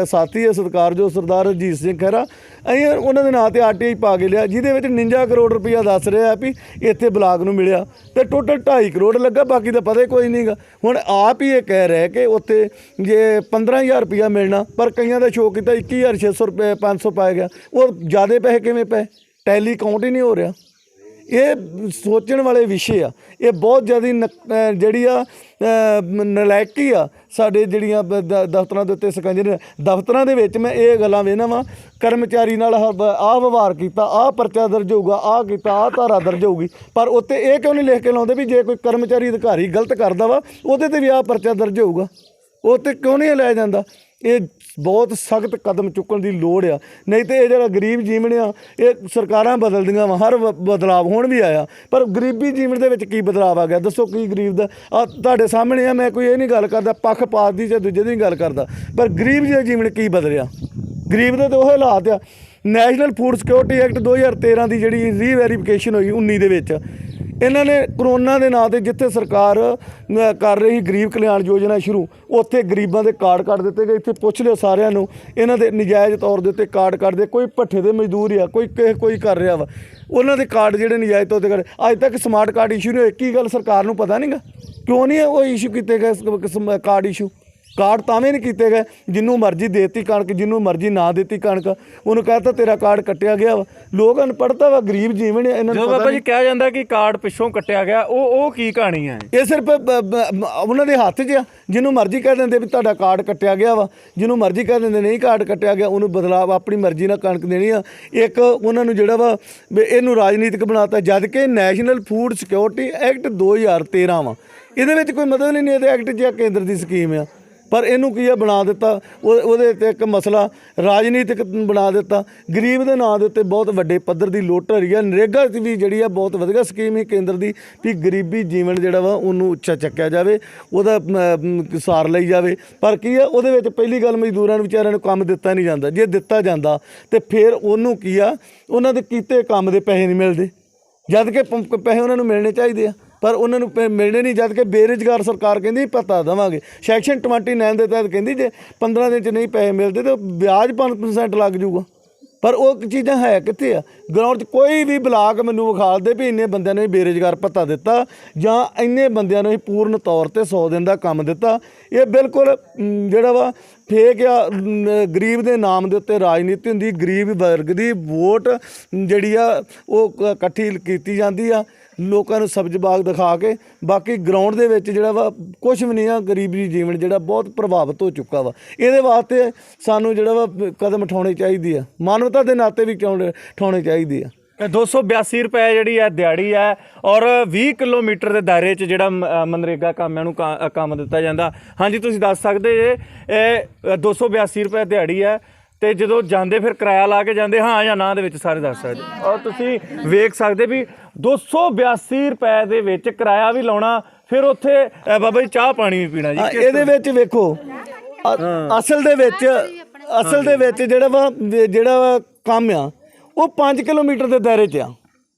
ਸਾਥੀ ਹੈ ਸਤਿਕਾਰਯੋਗ ਸਰਦਾਰ ਰਣਜੀਤ ਸਿੰਘ ਖਹਿਰਾ, ਅਸੀਂ ਉਹਨਾਂ ਦੇ ਨਾਂ 'ਤੇ RTI ਪਾ ਕੇ ਲਿਆ, ਜਿਹਦੇ ਵਿੱਚ 49 ਕਰੋੜ ਰੁਪਈਆ ਦੱਸ ਰਿਹਾ ਵੀ ਇੱਥੇ ਬਲਾਕ ਨੂੰ ਮਿਲਿਆ, ਤੇ ਟੋਟਲ 2.5 ਕਰੋੜ ਲੱਗਾ, ਬਾਕੀ ਤਾਂ ਪਤਾ ਹੀ ਕੋਈ ਨਹੀਂ ਗਾ। ਹੁਣ ਆਪ ਹੀ ਇਹ ਕਹਿ ਰਿਹਾ ਕਿ ਉੱਥੇ ਜੇ 15,000 ਰੁਪਈਆ ਮਿਲਣਾ, ਪਰ ਕਈਆਂ ਦਾ ਸ਼ੋਅ ਕੀਤਾ 21,600 ਰੁਪਏ 500 ਪਾਇਆ ਗਿਆ। ਉਹ ਜ਼ਿਆਦਾ ਪੈਸੇ ਕਿਵੇਂ ਪਏ? ਟੈਲੀ ਕਾਊਂਟ ਹੀ ਨਹੀਂ ਹੋ ਰਿਹਾ। ਇਹ ਸੋਚਣ ਵਾਲੇ ਵਿਸ਼ੇ ਆ। ਇਹ ਬਹੁਤ ਜ਼ਿਆਦਾ ਜਿਹੜੀ ਆ ਨਲਾਇਕੀ ਆ ਸਾਡੇ ਜਿਹੜੀਆਂ ਦਫ਼ਤਰਾਂ ਦੇ ਉੱਤੇ ਸਕੰਜਰ। ਦਫ਼ਤਰਾਂ ਦੇ ਵਿੱਚ ਮੈਂ ਇਹ ਗੱਲਾਂ ਵੇਖਦਾ ਵਾਂ, ਕਰਮਚਾਰੀ ਨਾਲ ਆਹ ਵਿਵਹਾਰ ਕੀਤਾ, ਆਹ ਪਰਚਾ ਦਰਜ ਹੋਊਗਾ, ਆਹ ਕੀਤਾ, ਆਹ ਧਾਰਾ ਦਰਜ ਹੋਊਗੀ, ਪਰ ਉੱਤੇ ਇਹ ਕਿਉਂ ਨਹੀਂ ਲਿਖ ਕੇ ਲਾਉਂਦੇ ਵੀ ਜੇ ਕੋਈ ਕਰਮਚਾਰੀ ਅਧਿਕਾਰੀ ਗਲਤ ਕਰਦਾ ਵਾ ਉਹਦੇ 'ਤੇ ਵੀ ਆਹ ਪਰਚਾ ਦਰਜ ਹੋਊਗਾ? ਉਹ 'ਤੇ ਕਿਉਂ ਨਹੀਂ ਲਿਆ ਜਾਂਦਾ? ਇਹ ਬਹੁਤ ਸਖਤ ਕਦਮ ਚੁੱਕਣ ਦੀ ਲੋੜ ਆ। ਨਹੀਂ ਤੇ ਇਹ ਜਿਹੜਾ ਗਰੀਬ ਜੀਵਨ ਆ, ਇਹ ਸਰਕਾਰਾਂ ਬਦਲਦੀਆਂ ਵਾ, ਹਰ ਬਦਲਾਵ ਹੁਣ ਵੀ ਆਇਆ, ਪਰ ਗਰੀਬੀ ਜੀਵਨ ਦੇ ਵਿੱਚ ਕੀ ਬਦਲਾਵ ਆ ਗਿਆ? ਦੱਸੋ ਕੀ ਗਰੀਬ ਦਾ? ਆ ਤੁਹਾਡੇ ਸਾਹਮਣੇ ਆ, ਮੈਂ ਕੋਈ ਇਹ ਨਹੀਂ ਗੱਲ ਕਰਦਾ ਪੱਖਪਾਤ ਦੀ ਜਾਂ ਦੂਜੇ ਦੀ ਗੱਲ ਕਰਦਾ, ਪਰ ਗਰੀਬ ਦੇ ਜੀਵਨ ਕੀ ਬਦਲਿਆ? ਗਰੀਬ ਦੇ ਤਾਂ ਉਹ ਹਾਲਾਤ ਆ। ਨੈਸ਼ਨਲ ਫੂਡ ਸਿਕਿਉਰਿਟੀ ਐਕਟ 2013 ਦੀ ਜਿਹੜੀ ਰੀਵੈਰੀਫਿਕੇਸ਼ਨ ਹੋਈ 19 ਦੇ ਵਿੱਚ, ਇਹਨਾਂ ਨੇ ਕਰੋਨਾ ਦੇ ਨਾਂ 'ਤੇ ਜਿੱਥੇ ਸਰਕਾਰ ਕਰ ਰਹੀ ਗਰੀਬ ਕਲਿਆਣ ਯੋਜਨਾ ਸ਼ੁਰੂ, ਉੱਥੇ ਗਰੀਬਾਂ ਦੇ ਕਾਰਡ ਕੱਢ ਦਿੱਤੇ ਗਏ। ਇੱਥੇ ਪੁੱਛ ਲਿਓ ਸਾਰਿਆਂ ਨੂੰ, ਇਹਨਾਂ ਦੇ ਨਜਾਇਜ਼ ਤੌਰ ਦੇ ਉੱਤੇ ਕਾਰਡ ਕੱਢਦੇ, ਕੋਈ ਭੱਠੇ ਦੇ ਮਜ਼ਦੂਰ ਆ, ਕੋਈ ਕਰ ਰਿਹਾ ਵਾ, ਉਹਨਾਂ ਦੇ ਕਾਰਡ ਜਿਹੜੇ ਨਜਾਇਜ਼ ਤੌਰ 'ਤੇ ਕਰ। ਅੱਜ ਤੱਕ ਸਮਾਰਟ ਕਾਰਡ ਇਸ਼ੂ ਨਹੀਂ ਹੋਏ। ਕੀ ਗੱਲ ਸਰਕਾਰ ਨੂੰ ਪਤਾ ਨਹੀਂਗਾ? ਕਿਉਂ ਨਹੀਂ ਉਹ ਇਸ਼ੂ ਕੀਤੇ ਗਏ ਕਾਰਡ ਇਸ਼ੂ? ਕਾਰਡ ਤਾਵੇਂ ਨਹੀਂ ਕੀਤੇ ਗਏ। ਜਿਹਨੂੰ ਮਰਜ਼ੀ ਦੇਤੀ ਕਣਕ, ਜਿਹਨੂੰ ਮਰਜ਼ੀ ਨਾ ਦਿੱਤੀ ਕਣਕ, ਉਹਨੂੰ ਕਹਿਤਾ ਤੇਰਾ ਕਾਰਡ ਕੱਟਿਆ ਗਿਆ ਵਾ। ਲੋਕ ਅਨਪੜ੍ਹਤਾ ਵਾ, ਗਰੀਬ ਜੀਵਨ ਇਹਨਾਂ ਨੂੰ। ਬਾਬਾ ਜੀ ਕਿਹਾ ਜਾਂਦਾ ਕਿ ਕਾਰਡ ਪਿੱਛੋਂ ਕੱਟਿਆ ਗਿਆ, ਉਹ ਕੀ ਕਹਾਣੀ ਹੈ? ਇਹ ਸਿਰਫ ਉਹਨਾਂ ਦੇ ਹੱਥ 'ਚ ਆ। ਜਿਹਨੂੰ ਮਰਜ਼ੀ ਕਹਿ ਦਿੰਦੇ ਵੀ ਤੁਹਾਡਾ ਕਾਰਡ ਕੱਟਿਆ ਗਿਆ ਵਾ, ਜਿਹਨੂੰ ਮਰਜ਼ੀ ਕਹਿ ਦਿੰਦੇ ਨਹੀਂ ਕਾਰਡ ਕੱਟਿਆ ਗਿਆ, ਉਹਨੂੰ ਬਦਲਾਵ ਆਪਣੀ ਮਰਜ਼ੀ ਨਾਲ ਕਣਕ ਦੇਣੀ ਆ। ਇੱਕ ਉਹਨਾਂ ਨੂੰ ਜਿਹੜਾ ਵਾ ਇਹਨੂੰ ਰਾਜਨੀਤਿਕ ਬਣਾਤਾ, ਜਦ ਕਿ ਨੈਸ਼ਨਲ ਫੂਡ ਸਿਕਿਉਰਿਟੀ ਐਕਟ 2013 ਵਾ। ਇਹਦੇ ਵਿੱਚ ਕੋਈ ਮਤਲਬ ਨਹੀਂ, ਇਹਦੇ ਐਕਟ 'ਚ ਕੇਂਦਰ ਦੀ ਸਕੀਮ ਆ, ਪਰ ਇਹਨੂੰ ਕੀ ਆ ਬਣਾ ਦਿੱਤਾ, ਉਹਦੇ 'ਤੇ ਇੱਕ ਮਸਲਾ ਰਾਜਨੀਤਿਕ ਬਣਾ ਦਿੱਤਾ। ਗਰੀਬ ਦੇ ਨਾਂ ਦੇ ਉੱਤੇ ਬਹੁਤ ਵੱਡੇ ਪੱਧਰ ਦੀ ਲੁੱਟ ਹੋ ਰਹੀ ਹੈ। ਨਰੇਗਾ ਵੀ ਜਿਹੜੀ ਆ ਬਹੁਤ ਵਧੀਆ ਸਕੀਮ ਸੀ ਕੇਂਦਰ ਦੀ ਵੀ ਗਰੀਬੀ ਜੀਵਨ ਜਿਹੜਾ ਵਾ ਉਹਨੂੰ ਉੱਚਾ ਚੱਕਿਆ ਜਾਵੇ, ਉਹਦਾ ਸਾਰ ਲਈ ਜਾਵੇ, ਪਰ ਕੀ ਆ ਉਹਦੇ ਵਿੱਚ ਪਹਿਲੀ ਗੱਲ ਮਜ਼ਦੂਰਾਂ ਨੂੰ ਵਿਚਾਰਿਆਂ ਨੂੰ ਕੰਮ ਦਿੱਤਾ ਨਹੀਂ ਜਾਂਦਾ। ਜੇ ਦਿੱਤਾ ਜਾਂਦਾ ਤੇ ਫਿਰ ਉਹਨੂੰ ਕੀ ਆ ਉਹਨਾਂ ਦੇ ਕੀਤੇ ਕੰਮ ਦੇ ਪੈਸੇ ਨਹੀਂ ਮਿਲਦੇ, ਜਦ ਕਿ ਪੈਸੇ ਉਹਨਾਂ ਨੂੰ ਮਿਲਣੇ ਚਾਹੀਦੇ ਆ, ਪਰ ਉਹਨਾਂ ਨੂੰ ਮਿਲਣੇ ਨਹੀਂ। ਜਦ ਕਿ ਬੇਰੁਜ਼ਗਾਰ ਸਰਕਾਰ ਕਹਿੰਦੀ ਭੱਤਾ ਦੇਵਾਂਗੇ। ਸੈਕਸ਼ਨ 29 ਦੇ ਤਹਿਤ ਕਹਿੰਦੀ ਜੇ 15 ਦਿਨ 'ਚ ਨਹੀਂ ਪੈਸੇ ਮਿਲਦੇ ਤਾਂ ਵਿਆਜ 5% ਲੱਗ ਜੂਗਾ, ਪਰ ਉਹ ਚੀਜ਼ਾਂ ਹੈ ਕਿੱਥੇ ਆ? ਗਰਾਊਂਡ 'ਚ ਕੋਈ ਵੀ ਬਲਾਕ ਮੈਨੂੰ ਵਿਖਾ ਦੇ ਵੀ ਇੰਨੇ ਬੰਦਿਆਂ ਨੂੰ ਬੇਰੁਜ਼ਗਾਰ ਭੱਤਾ ਦਿੱਤਾ ਜਾਂ ਇੰਨੇ ਬੰਦਿਆਂ ਨੂੰ ਪੂਰਨ ਤੌਰ 'ਤੇ 100 ਦਿਨ ਦਾ ਕੰਮ ਦਿੱਤਾ। ਇਹ ਬਿਲਕੁਲ ਜਿਹੜਾ ਵਾ ਫੇਕ ਆ। ਗਰੀਬ ਦੇ ਨਾਮ ਦੇ ਉੱਤੇ ਰਾਜਨੀਤੀ ਹੁੰਦੀ, ਗਰੀਬ ਵਰਗ ਦੀ ਵੋਟ ਜਿਹੜੀ ਆ ਉਹ ਇਕੱਠੀ ਕੀਤੀ ਜਾਂਦੀ ਆ ਲੋਕਾਂ ਨੂੰ ਸਬਜ਼ ਬਾਗ ਦਿਖਾ ਕੇ। ਬਾਕੀ ਗਰਾਊਂਡ ਦੇ ਵਿੱਚ ਜਿਹੜਾ ਵਾ ਕੁਛ ਵੀ ਨਹੀਂ ਆ। ਗਰੀਬੀ ਜੀਵਨ ਜਿਹੜਾ ਬਹੁਤ ਪ੍ਰਭਾਵਿਤ ਹੋ ਚੁੱਕਾ ਵਾ। ਇਹਦੇ ਵਾਸਤੇ ਸਾਨੂੰ ਜਿਹੜਾ ਵਾ ਕਦਮ ਉਠਾਉਣੇ ਚਾਹੀਦੀ ਆ, ਮਾਨਵਤਾ ਦੇ ਨਾਤੇ ਵੀ ਉਠਾਉਣੇ ਚਾਹੀਦੇ ਆ। 282 ਰੁਪਏ ਜਿਹੜੀ ਹੈ ਦਿਹਾੜੀ ਹੈ, ਔਰ 20 ਕਿਲੋਮੀਟਰ ਦੇ ਦਾਇਰੇ 'ਚ ਜਿਹੜਾ ਮਨਰੇਗਾ ਕਾਮਿਆਂ ਨੂੰ ਕੰਮ ਦਿੱਤਾ ਜਾਂਦਾ। ਹਾਂਜੀ, ਤੁਸੀਂ ਦੱਸ ਸਕਦੇ ਜੇ ਇਹ 282 ਰੁਪਏ ਦਿਹਾੜੀ ਹੈ ਤੇ ਜਦੋਂ ਜਾਂਦੇ ਫਿਰ ਕਿਰਾਇਆ ਲਾ ਕੇ ਜਾਂਦੇ, ਹਾਂ ਜਾਂ ਨਾ ਦੇ ਵਿੱਚ ਸਾਰੇ ਦੱਸ ਸਕਦੇ। ਔਰ ਤੁਸੀਂ ਵੇਖ ਸਕਦੇ ਵੀ 282 ਰੁਪਏ ਦੇ ਵਿੱਚ ਕਿਰਾਇਆ ਵੀ ਲਾਉਣਾ, ਫਿਰ ਉੱਥੇ ਬਾਬਾ ਜੀ ਚਾਹ ਪਾਣੀ ਵੀ ਪੀਣਾ ਜੀ। ਇਹਦੇ ਵਿੱਚ ਵੇਖੋ ਅਸਲ ਦੇ ਵਿੱਚ ਜਿਹੜਾ ਕੰਮ ਆ ਉਹ 5 ਕਿਲੋਮੀਟਰ ਦੇ ਦਾਇਰੇ 'ਚ ਆ,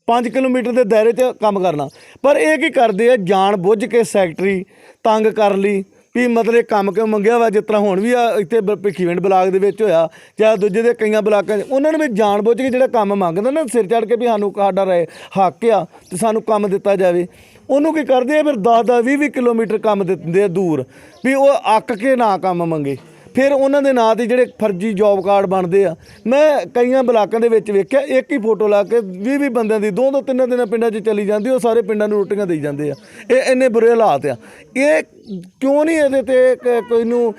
5 ਕਿਲੋਮੀਟਰ ਦੇ ਦਾਇਰੇ 'ਚ ਕੰਮ ਕਰਨਾ। ਪਰ ਇਹ ਕੀ ਕਰਦੇ ਆ, ਜਾਣ ਬੁੱਝ ਕੇ ਸੈਕਟਰੀ ਤੰਗ ਕਰ ਲਈ ਵੀ ਮਤਲਬ ਕੰਮ ਕਿਉਂ ਮੰਗਿਆ ਵਾ। ਜਿਸ ਤਰ੍ਹਾਂ ਹੁਣ ਵੀ ਆ ਇੱਥੇ ਭਿੱਖੀਵਿੰਡ ਬਲਾਕ ਦੇ ਵਿੱਚ ਹੋਇਆ, ਜਾਂ ਦੂਜੇ ਦੇ ਕਈਆਂ ਬਲਾਕਾਂ 'ਚ, ਉਹਨਾਂ ਨੇ ਵੀ ਜਾਣ ਬੁੱਝ ਕੇ ਜਿਹੜਾ ਕੰਮ ਮੰਗਦਾ ਨਾ, ਸਿਰ ਚੜ੍ਹ ਕੇ ਵੀ ਸਾਨੂੰ ਸਾਡਾ ਹੱਕ ਆ ਤੇ ਸਾਨੂੰ ਕੰਮ ਦਿੱਤਾ ਜਾਵੇ, ਉਹਨੂੰ ਕੀ ਕਰਦੇ ਆ ਫਿਰ 10-10 20-20 ਕਿਲੋਮੀਟਰ ਕੰਮ ਦਿੰਦੇ ਆ ਦੂਰ, ਵੀ ਉਹ ਅੱਕ ਕੇ ਨਾ ਕੰਮ ਮੰਗੇ। ਫਿਰ ਉਹਨਾਂ ਦੇ ਨਾਂ 'ਤੇ ਜਿਹੜੇ ਫਰਜ਼ੀ ਜੋਬ ਕਾਰਡ ਬਣਦੇ ਆ। ਮੈਂ ਕਈਆਂ ਬਲਾਕਾਂ ਦੇ ਵਿੱਚ ਵੇਖਿਆ, ਇੱਕ ਹੀ ਫੋਟੋ ਲਾ ਕੇ 20-20 ਬੰਦਿਆਂ ਦੀ 2-3 ਦਿਨਾਂ ਪਿੰਡਾਂ 'ਚ ਚਲੀ ਜਾਂਦੀ, ਉਹ ਸਾਰੇ ਪਿੰਡਾਂ ਨੂੰ ਰੋਟੀਆਂ ਦੇਈ ਜਾਂਦੇ ਆ। ਇਹ ਇੰਨੇ ਬੁਰੇ ਹਾਲਾਤ ਆ। ਇਹ ਕਿਉਂ ਨਹੀਂ ਇਹਦੇ 'ਤੇ ਕੋਈ ਨੂੰ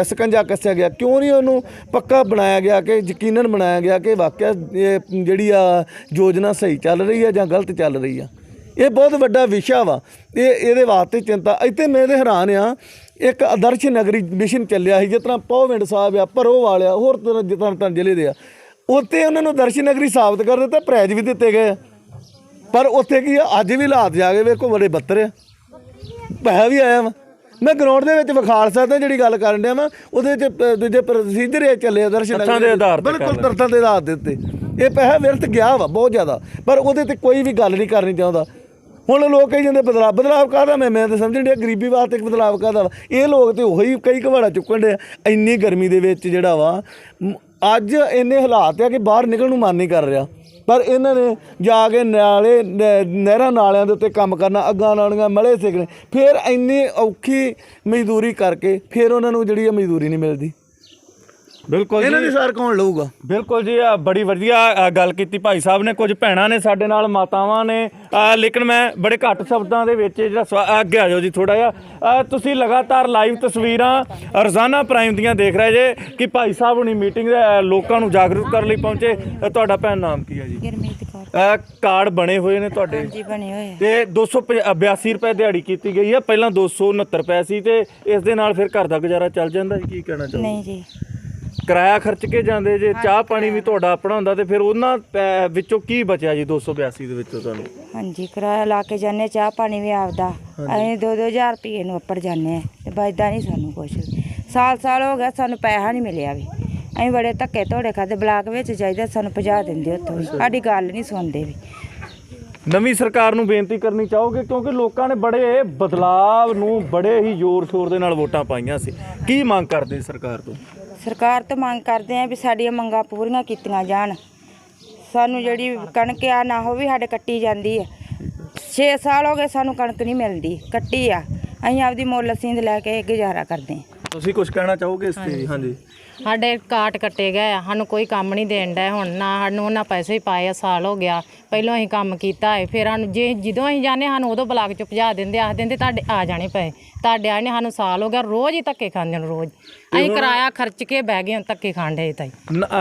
ਸਕੰਜਾ ਕੱਸਿਆ ਗਿਆ, ਕਿਉਂ ਨਹੀਂ ਉਹਨੂੰ ਪੱਕਾ ਬਣਾਇਆ ਗਿਆ ਕਿ ਯਕੀਨਨ ਬਣਾਇਆ ਗਿਆ ਕਿ ਵਾਕਿਆ ਇਹ ਜਿਹੜੀ ਆ ਯੋਜਨਾ ਸਹੀ ਚੱਲ ਰਹੀ ਆ ਜਾਂ ਗਲਤ ਚੱਲ ਰਹੀ ਆ। ਇਹ ਬਹੁਤ ਵੱਡਾ ਵਿਸ਼ਾ ਵਾ, ਇਹਦੇ ਵਾਸਤੇ ਚਿੰਤਾ। ਇੱਥੇ ਮੈਂ ਇਹਦੇ ਹੈਰਾਨ ਆ, ਇੱਕ ਆਦਰਸ਼ ਨਗਰੀ ਮਿਸ਼ਨ ਚੱਲਿਆ ਸੀ, ਜਿਸ ਤਰ੍ਹਾਂ ਪਹੁਵਿੰਡ ਸਾਹਿਬ ਆ, ਭਰੋਵਾਲ ਆ, ਹੋਰ ਤਰ੍ਹਾਂ ਜ਼ਿਲ੍ਹੇ ਦੇ ਆ, ਉੱਥੇ ਉਹਨਾਂ ਨੂੰ ਆਦਰਸ਼ ਨਗਰੀ ਸਾਬਤ ਕਰ ਦਿੱਤਾ, ਪ੍ਰਾਈਜ਼ ਵੀ ਦਿੱਤੇ ਗਏ ਆ। ਪਰ ਉੱਥੇ ਕੀ ਆ, ਅੱਜ ਵੀ ਹਾਲਾਤ ਜਾ ਕੇ ਵੇਖੋ ਬੜੇ ਬੱਤਰ ਆ, ਪੈਸਾ ਵੀ ਆਇਆ ਵਾ। ਮੈਂ ਗਰਾਊਂਡ ਦੇ ਵਿੱਚ ਵਿਖਾਲ ਸਕਦਾ ਜਿਹੜੀ ਗੱਲ ਕਰਨ ਡਿਆ ਵਾ, ਉਹਦੇ 'ਚ ਦੂਜੇ ਪ੍ਰੋਸੀਜਰ ਇਹ ਚੱਲੇ ਆਦਰਸ਼ ਨਗਰੀ ਦੇ ਆਧਾਰ ਤੇ, ਬਿਲਕੁਲ ਤੱਥਾਂ ਦੇ ਆਧਾਰ ਦੇ ਉੱਤੇ ਇਹ ਪੈਸਾ ਵਿਰਤ ਗਿਆ ਵਾ ਬਹੁਤ ਜ਼ਿਆਦਾ, ਪਰ ਉਹਦੇ 'ਤੇ ਕੋਈ ਵੀ ਗੱਲ ਨਹੀਂ ਕਰਨੀ ਚਾਹੁੰਦਾ। ਹੁਣ ਲੋਕ ਕਹੀ ਜਾਂਦੇ ਬਦਲਾਵ ਕਾਹਦਾ, ਮੈਂ ਤਾਂ ਸਮਝਣ ਡਿਆ ਗਰੀਬੀ ਵਾਸਤੇ ਇੱਕ ਬਦਲਾਵ ਕਾਹਦਾ ਵਾ। ਇਹ ਲੋਕ ਤੇ ਉਹੀ ਕਈ ਘਵਾੜਾ ਚੁੱਕਣ ਡੇ ਇੰਨੀ ਗਰਮੀ ਦੇ ਵਿੱਚ ਜਿਹੜਾ ਵਾ। ਅੱਜ ਇੰਨੇ ਹਾਲਾਤ ਆ ਕਿ ਬਾਹਰ ਨਿਕਲਣ ਨੂੰ ਮਨ ਨਹੀਂ ਕਰ ਰਿਹਾ, ਪਰ ਇਹਨਾਂ ਨੇ ਜਾ ਕੇ ਨਹਿਰਾਂ ਨਾਲਿਆਂ ਦੇ ਉੱਤੇ ਕੰਮ ਕਰਨਾ, ਅੱਗਾਂ ਨਾਲੀਆਂ ਮਲੇ ਸਿੱਕਣੇ, ਫਿਰ ਇੰਨੀ ਔਖੀ ਮਜ਼ਦੂਰੀ ਕਰਕੇ ਫਿਰ ਉਹਨਾਂ ਨੂੰ ਜਿਹੜੀ ਮਜ਼ਦੂਰੀ ਨਹੀਂ ਮਿਲਦੀ। ਬਿਲਕੁਲ ਇਹਨਾਂ ਦੀ ਸਾਰ ਕੌਣ ਲਊਗਾ? ਬਿਲਕੁਲ ਜੀ, ਬੜੀ ਵਧੀਆ ਗੱਲ ਕੀਤੀ ਭਾਈ ਸਾਹਿਬ ਨੇ। ਕੁਝ ਭੈਣਾਂ ਨੇ ਸਾਡੇ ਨਾਲ, ਮਾਤਾਵਾਂ ਨੇ, ਲੇਕਿਨ ਮੈਂ ਬੜੇ ਘੱਟ ਸ਼ਬਦਾਂ ਦੇ ਵਿੱਚ ਜਿਹੜਾ ਅੱਗੇ ਆ ਜਾਓ ਜੀ ਥੋੜ੍ਹਾ ਜਿਹਾ। ਤੁਸੀਂ ਲਗਾਤਾਰ ਲਾਈਵ ਤਸਵੀਰਾਂ ਰੋਜ਼ਾਨਾ ਪ੍ਰਾਈਮ ਦੀਆਂ ਦੇਖ ਰਹੇ ਜੇ ਕਿ ਭਾਈ ਸਾਹਿਬ ਹੁਣੀ ਮੀਟਿੰਗ ਲੋਕਾਂ ਨੂੰ ਜਾਗਰੂਕ ਕਰਨ ਲਈ ਪਹੁੰਚੇ। ਤੁਹਾਡਾ ਭੈਣ ਨਾਮ ਕੀ ਹੈ ਜੀ? ਗੁਰਮੀਤ ਕੌਰ। ਕਾਰਡ ਬਣੇ ਹੋਏ ਨੇ ਤੁਹਾਡੇ? ਜੀ ਬਣੇ ਹੋਏ ਆ। ਤੇ 282 ਰੁਪਏ ਦਿਹਾੜੀ ਕੀਤੀ ਗਈ ਹੈ, ਪਹਿਲਾਂ 269 ਰੁਪਏ ਸੀ, ਤੇ ਇਸ ਦੇ ਨਾਲ ਫਿਰ ਘਰ ਦਾ ਗੁਜ਼ਾਰਾ ਚੱਲ ਜਾਂਦਾ ਜੀ? ਕੀ ਕਹਿਣਾ ਚਾਹੁੰਦੇ? ਨਹੀਂ ਜੀ, ਕਿਰਾਇਆ ਖਰਚ ਕੇ ਜਾਂਦੇ ਜੇ, ਚਾਹ ਪਾਣੀ ਵੀ ਤੁਹਾਡਾ ਆਪਣਾ ਹੁੰਦਾ, ਤੇ ਫਿਰ ਉਹਨਾਂ ਵਿੱਚੋਂ ਕੀ ਬਚਿਆ ਜੀ 282 ਦੇ ਵਿੱਚੋਂ ਤੁਹਾਨੂੰ? ਹਾਂਜੀ, ਕਿਰਾਇਆ ਲਾ ਕੇ ਜਾਂਦੇ, ਚਾਹ ਪਾਣੀ ਵੀ ਆਪਦਾ। ਅਸੀਂ 2-2000 ਰੁਪਏ ਨੂੰ ਉੱਪਰ ਜਾਂਦੇ ਆ ਤੇ ਬਚਦਾ ਨਹੀਂ ਸਾਨੂੰ ਕੁਛ। ਸਾਲ ਹੋ ਗਿਆ ਸਾਨੂੰ ਪੈਸਾ ਨਹੀਂ ਮਿਲਿਆ ਵੀ। ਅਸੀਂ ਬੜੇ ਧੱਕੇ ਧੋੜੇ ਖਾਦੇ, ਬਲਾਕ ਵਿੱਚ ਜਾਈਦਾ ਸਾਨੂੰ ਭਜਾ ਦਿੰਦੇ ਉੱਥੋਂ ਵੀ, ਸਾਡੀ ਗੱਲ ਨਹੀਂ ਸੁਣਦੇ ਵੀ। ਨਵੀਂ ਸਰਕਾਰ ਨੂੰ ਬੇਨਤੀ ਕਰਨੀ ਚਾਹੋਗੇ, ਕਿਉਂਕਿ ਲੋਕਾਂ ਨੇ ਬੜੇ ਬਦਲਾਵ ਨੂੰ ਬੜੇ ਹੀ ਜ਼ੋਰ ਸ਼ੋਰ ਦੇ ਨਾਲ ਵੋਟਾਂ ਪਾਈਆਂ ਸੀ, ਕੀ ਮੰਗ ਕਰਦੇ ਸਰਕਾਰ ਤੋਂ? ਸਰਕਾਰ ਤੋਂ ਮੰਗ ਕਰਦੇ ਆ ਵੀ ਸਾਡੀਆਂ ਮੰਗਾਂ ਪੂਰੀਆਂ ਕੀਤੀਆਂ ਜਾਣ। ਸਾਨੂੰ ਜਿਹੜੀ ਕਣਕ ਆ ਨਾ ਉਹ ਵੀ ਸਾਡੇ ਕੱਟੀ ਜਾਂਦੀ ਆ। 6 ਸਾਲ ਹੋ ਗਏ ਸਾਨੂੰ ਕਣਕ ਨਹੀਂ ਮਿਲਦੀ, ਕੱਟੀ ਆ। ਅਸੀਂ ਆਪਦੀ ਮੁੱਲ ਸੀਂਦ ਲੈ ਕੇ ਗੁਜ਼ਾਰਾ ਕਰਦੇ ਹਾਂ। ਤੁਸੀਂ ਕੁਝ ਕਹਿਣਾ ਚਾਹੋਗੇ ਇਸ ਤੇ? ਹਾਂਜੀ, ਸਾਡੇ ਕਾਟ ਕੱਟੇ ਗਏ ਆ, ਸਾਨੂੰ ਕੋਈ ਕੰਮ ਨਹੀਂ ਦੇਣ ਡਿਆ। ਹੁਣ ਨਾ ਸਾਨੂੰ ਉਹਨਾਂ ਪੈਸੇ ਹੀ ਪਾਏ ਆ, ਸਾਲ ਹੋ ਗਿਆ। ਪਹਿਲਾਂ ਅਸੀਂ ਕੰਮ ਕੀਤਾ ਹੈ, ਫਿਰ ਸਾਨੂੰ ਜਦੋਂ ਅਸੀਂ ਜਾਂਦੇ ਸਾਨੂੰ ਉਦੋਂ ਬਲਾਕ 'ਚ ਭਜਾ ਦਿੰਦੇ, ਆਖ ਦਿੰਦੇ ਤੁਹਾਡੇ ਆ ਜਾਣੇ ਪਏ, ਤੁਹਾਡੇ ਆਣੇ। ਸਾਨੂੰ ਸਾਲ ਹੋ ਗਿਆ, ਰੋਜ਼ ਹੀ ਧੱਕੇ ਖਾਂਦੇ ਨੇ, ਰੋਜ਼ ਅਸੀਂ ਕਿਰਾਇਆ ਖਰਚ ਕੇ ਬਹਿ ਗਏ, ਧੱਕੇ ਖਾਣ ਡੇ ਤਾਈ।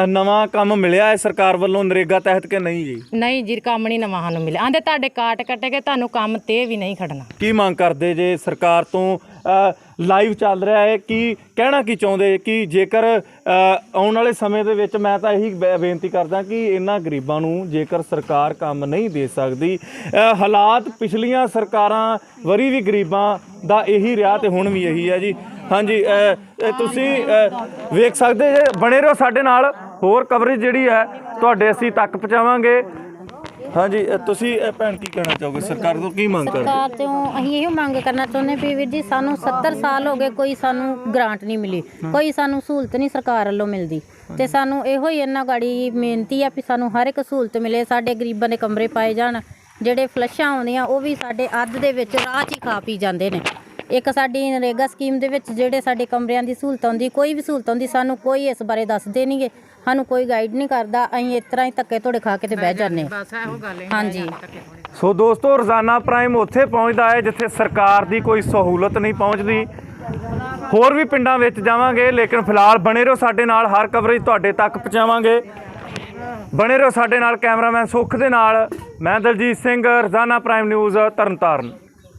ਨਵਾਂ ਕੰਮ ਮਿਲਿਆ ਹੈ ਸਰਕਾਰ ਵੱਲੋਂ ਨਰੇਗਾ ਤਹਿਤ ਕਿ ਨਹੀਂ ਜੀ? ਨਹੀਂ ਜੀ, ਕੰਮ ਨਹੀਂ ਨਵਾਂ ਸਾਨੂੰ ਮਿਲਿਆ। ਆਂਦੇ ਤੁਹਾਡੇ ਕਾਟ ਕੱਟੇ ਗਏ, ਤੁਹਾਨੂੰ ਕੰਮ ਤੇ ਵੀ ਨਹੀਂ ਖੜਨਾ। ਕੀ ਮੰਗ ਕਰਦੇ ਜੇ ਸਰਕਾਰ ਤੋਂ? ਲਾਈਵ ਚੱਲ ਰਿਹਾ ਹੈ, ਕੀ ਕਹਿਣਾ ਕੀ ਚਾਹੁੰਦੇ ਕਿ ਜੇਕਰ ਆਉਣ ਵਾਲੇ ਸਮੇਂ ਦੇ ਵਿੱਚ, ਮੈਂ ਤਾਂ ਇਹੀ ਬੇਨਤੀ ਕਰਦਾ ਕਿ ਇਹਨਾਂ ਗਰੀਬਾਂ ਨੂੰ ਜੇਕਰ ਸਰਕਾਰ ਕੰਮ ਨਹੀਂ ਦੇ ਸਕਦੀ, ਹਾਲਾਤ ਪਿਛਲੀਆਂ ਸਰਕਾਰਾਂ ਵਰੀ ਵੀ ਗਰੀਬਾਂ ਦਾ ਇਹੀ ਰਿਹਾ ਤੇ ਹੁਣ ਵੀ ਇਹੀ ਹੈ ਜੀ। ਹਾਂਜੀ, ਤੁਸੀਂ ਵੇਖ ਸਕਦੇ ਜੇ, ਬਣੇ ਰਹੋ ਸਾਡੇ ਨਾਲ, ਹੋਰ ਕਵਰੇਜ ਜਿਹੜੀ ਹੈ ਤੁਹਾਡੇ ਅਸੀਂ ਤੱਕ ਪਹੁੰਚਾਵਾਂਗੇ। ਹਾਂਜੀ, ਤੁਸੀਂ ਭੈਣ ਕੀ ਕਹਿਣਾ ਚਾਹੋਗੇ? ਸਰਕਾਰ ਤੋਂ ਕੀ ਮੰਗ ਕਰਦੇ? ਸਰਕਾਰ ਤੋਂ ਅਸੀਂ ਇਹੋ ਮੰਗ ਕਰਨਾ ਚਾਹੁੰਦੇ ਵੀ ਵੀਰ ਜੀ, ਸਾਨੂੰ 70 ਸਾਲ ਹੋ ਗਏ, ਕੋਈ ਸਾਨੂੰ ਗ੍ਰਾਂਟ ਨਹੀਂ ਮਿਲੀ, ਕੋਈ ਸਾਨੂੰ ਸਹੂਲਤ ਨਹੀਂ ਸਰਕਾਰ ਵੱਲੋਂ ਮਿਲਦੀ, ਤੇ ਸਾਨੂੰ ਇਹੋ ਹੀ ਇਹਨਾਂ ਗਾੜੀ ਬੇਨਤੀ ਆ ਵੀ ਸਾਨੂੰ ਹਰ ਇੱਕ ਸਹੂਲਤ ਮਿਲੇ। ਸਾਡੇ ਗਰੀਬਾਂ ਦੇ ਕਮਰੇ ਪਾਏ ਜਾਣ, ਜਿਹੜੇ ਫਲੱਸ਼ਾਂ ਆਉਂਦੀਆਂ ਉਹ ਵੀ ਸਾਡੇ ਅੱਧ ਦੇ ਵਿੱਚ ਰਾਹ 'ਚ ਹੀ ਖਾ ਪੀ ਜਾਂਦੇ ਨੇ। ਇੱਕ ਸਾਡੀ ਨਰੇਗਾ ਸਕੀਮ ਦੇ ਵਿੱਚ ਜਿਹੜੇ ਸਾਡੇ ਕਮਰਿਆਂ ਦੀ ਸਹੂਲਤ ਆਉਂਦੀ, ਕੋਈ ਵੀ ਸਹੂਲਤ ਆਉਂਦੀ, ਸਾਨੂੰ ਕੋਈ ਇਸ ਬਾਰੇ ਦੱਸਦੇ ਨਹੀਂਗੇ, ਸਾਨੂੰ ਕੋਈ ਗਾਈਡ ਨਹੀਂ ਕਰਦਾ। ਅਸੀਂ ਇਸ ਤਰ੍ਹਾਂ ਹੀ ਧੱਕੇ ਧੋੜੇ ਖਾ ਕੇ ਤੇ ਬਹਿ ਜਾਂਦੇ ਹਾਂ। ਹਾਂਜੀ, ਸੋ ਦੋਸਤੋ, ਰੋਜ਼ਾਨਾ ਪ੍ਰਾਈਮ ਉੱਥੇ ਪਹੁੰਚਦਾ ਹੈ ਜਿੱਥੇ ਸਰਕਾਰ ਦੀ ਕੋਈ ਸਹੂਲਤ ਨਹੀਂ ਪਹੁੰਚਦੀ। ਹੋਰ ਵੀ ਪਿੰਡਾਂ ਵਿੱਚ ਜਾਵਾਂਗੇ, ਲੇਕਿਨ ਫਿਲਹਾਲ ਬਣੇ ਰਹੋ ਸਾਡੇ ਨਾਲ, ਹਰ ਕਵਰੇਜ ਤੁਹਾਡੇ ਤੱਕ ਪਹੁੰਚਾਵਾਂਗੇ। ਬਣੇ ਰਹੋ ਸਾਡੇ ਨਾਲ। ਕੈਮਰਾਮੈਨ ਸੁੱਖ ਦੇ ਨਾਲ ਮੈਂ ਦਲਜੀਤ ਸਿੰਘ, ਰੋਜ਼ਾਨਾ ਪ੍ਰਾਈਮ ਨਿਊਜ਼, ਤਰਨਤਾਰਨ।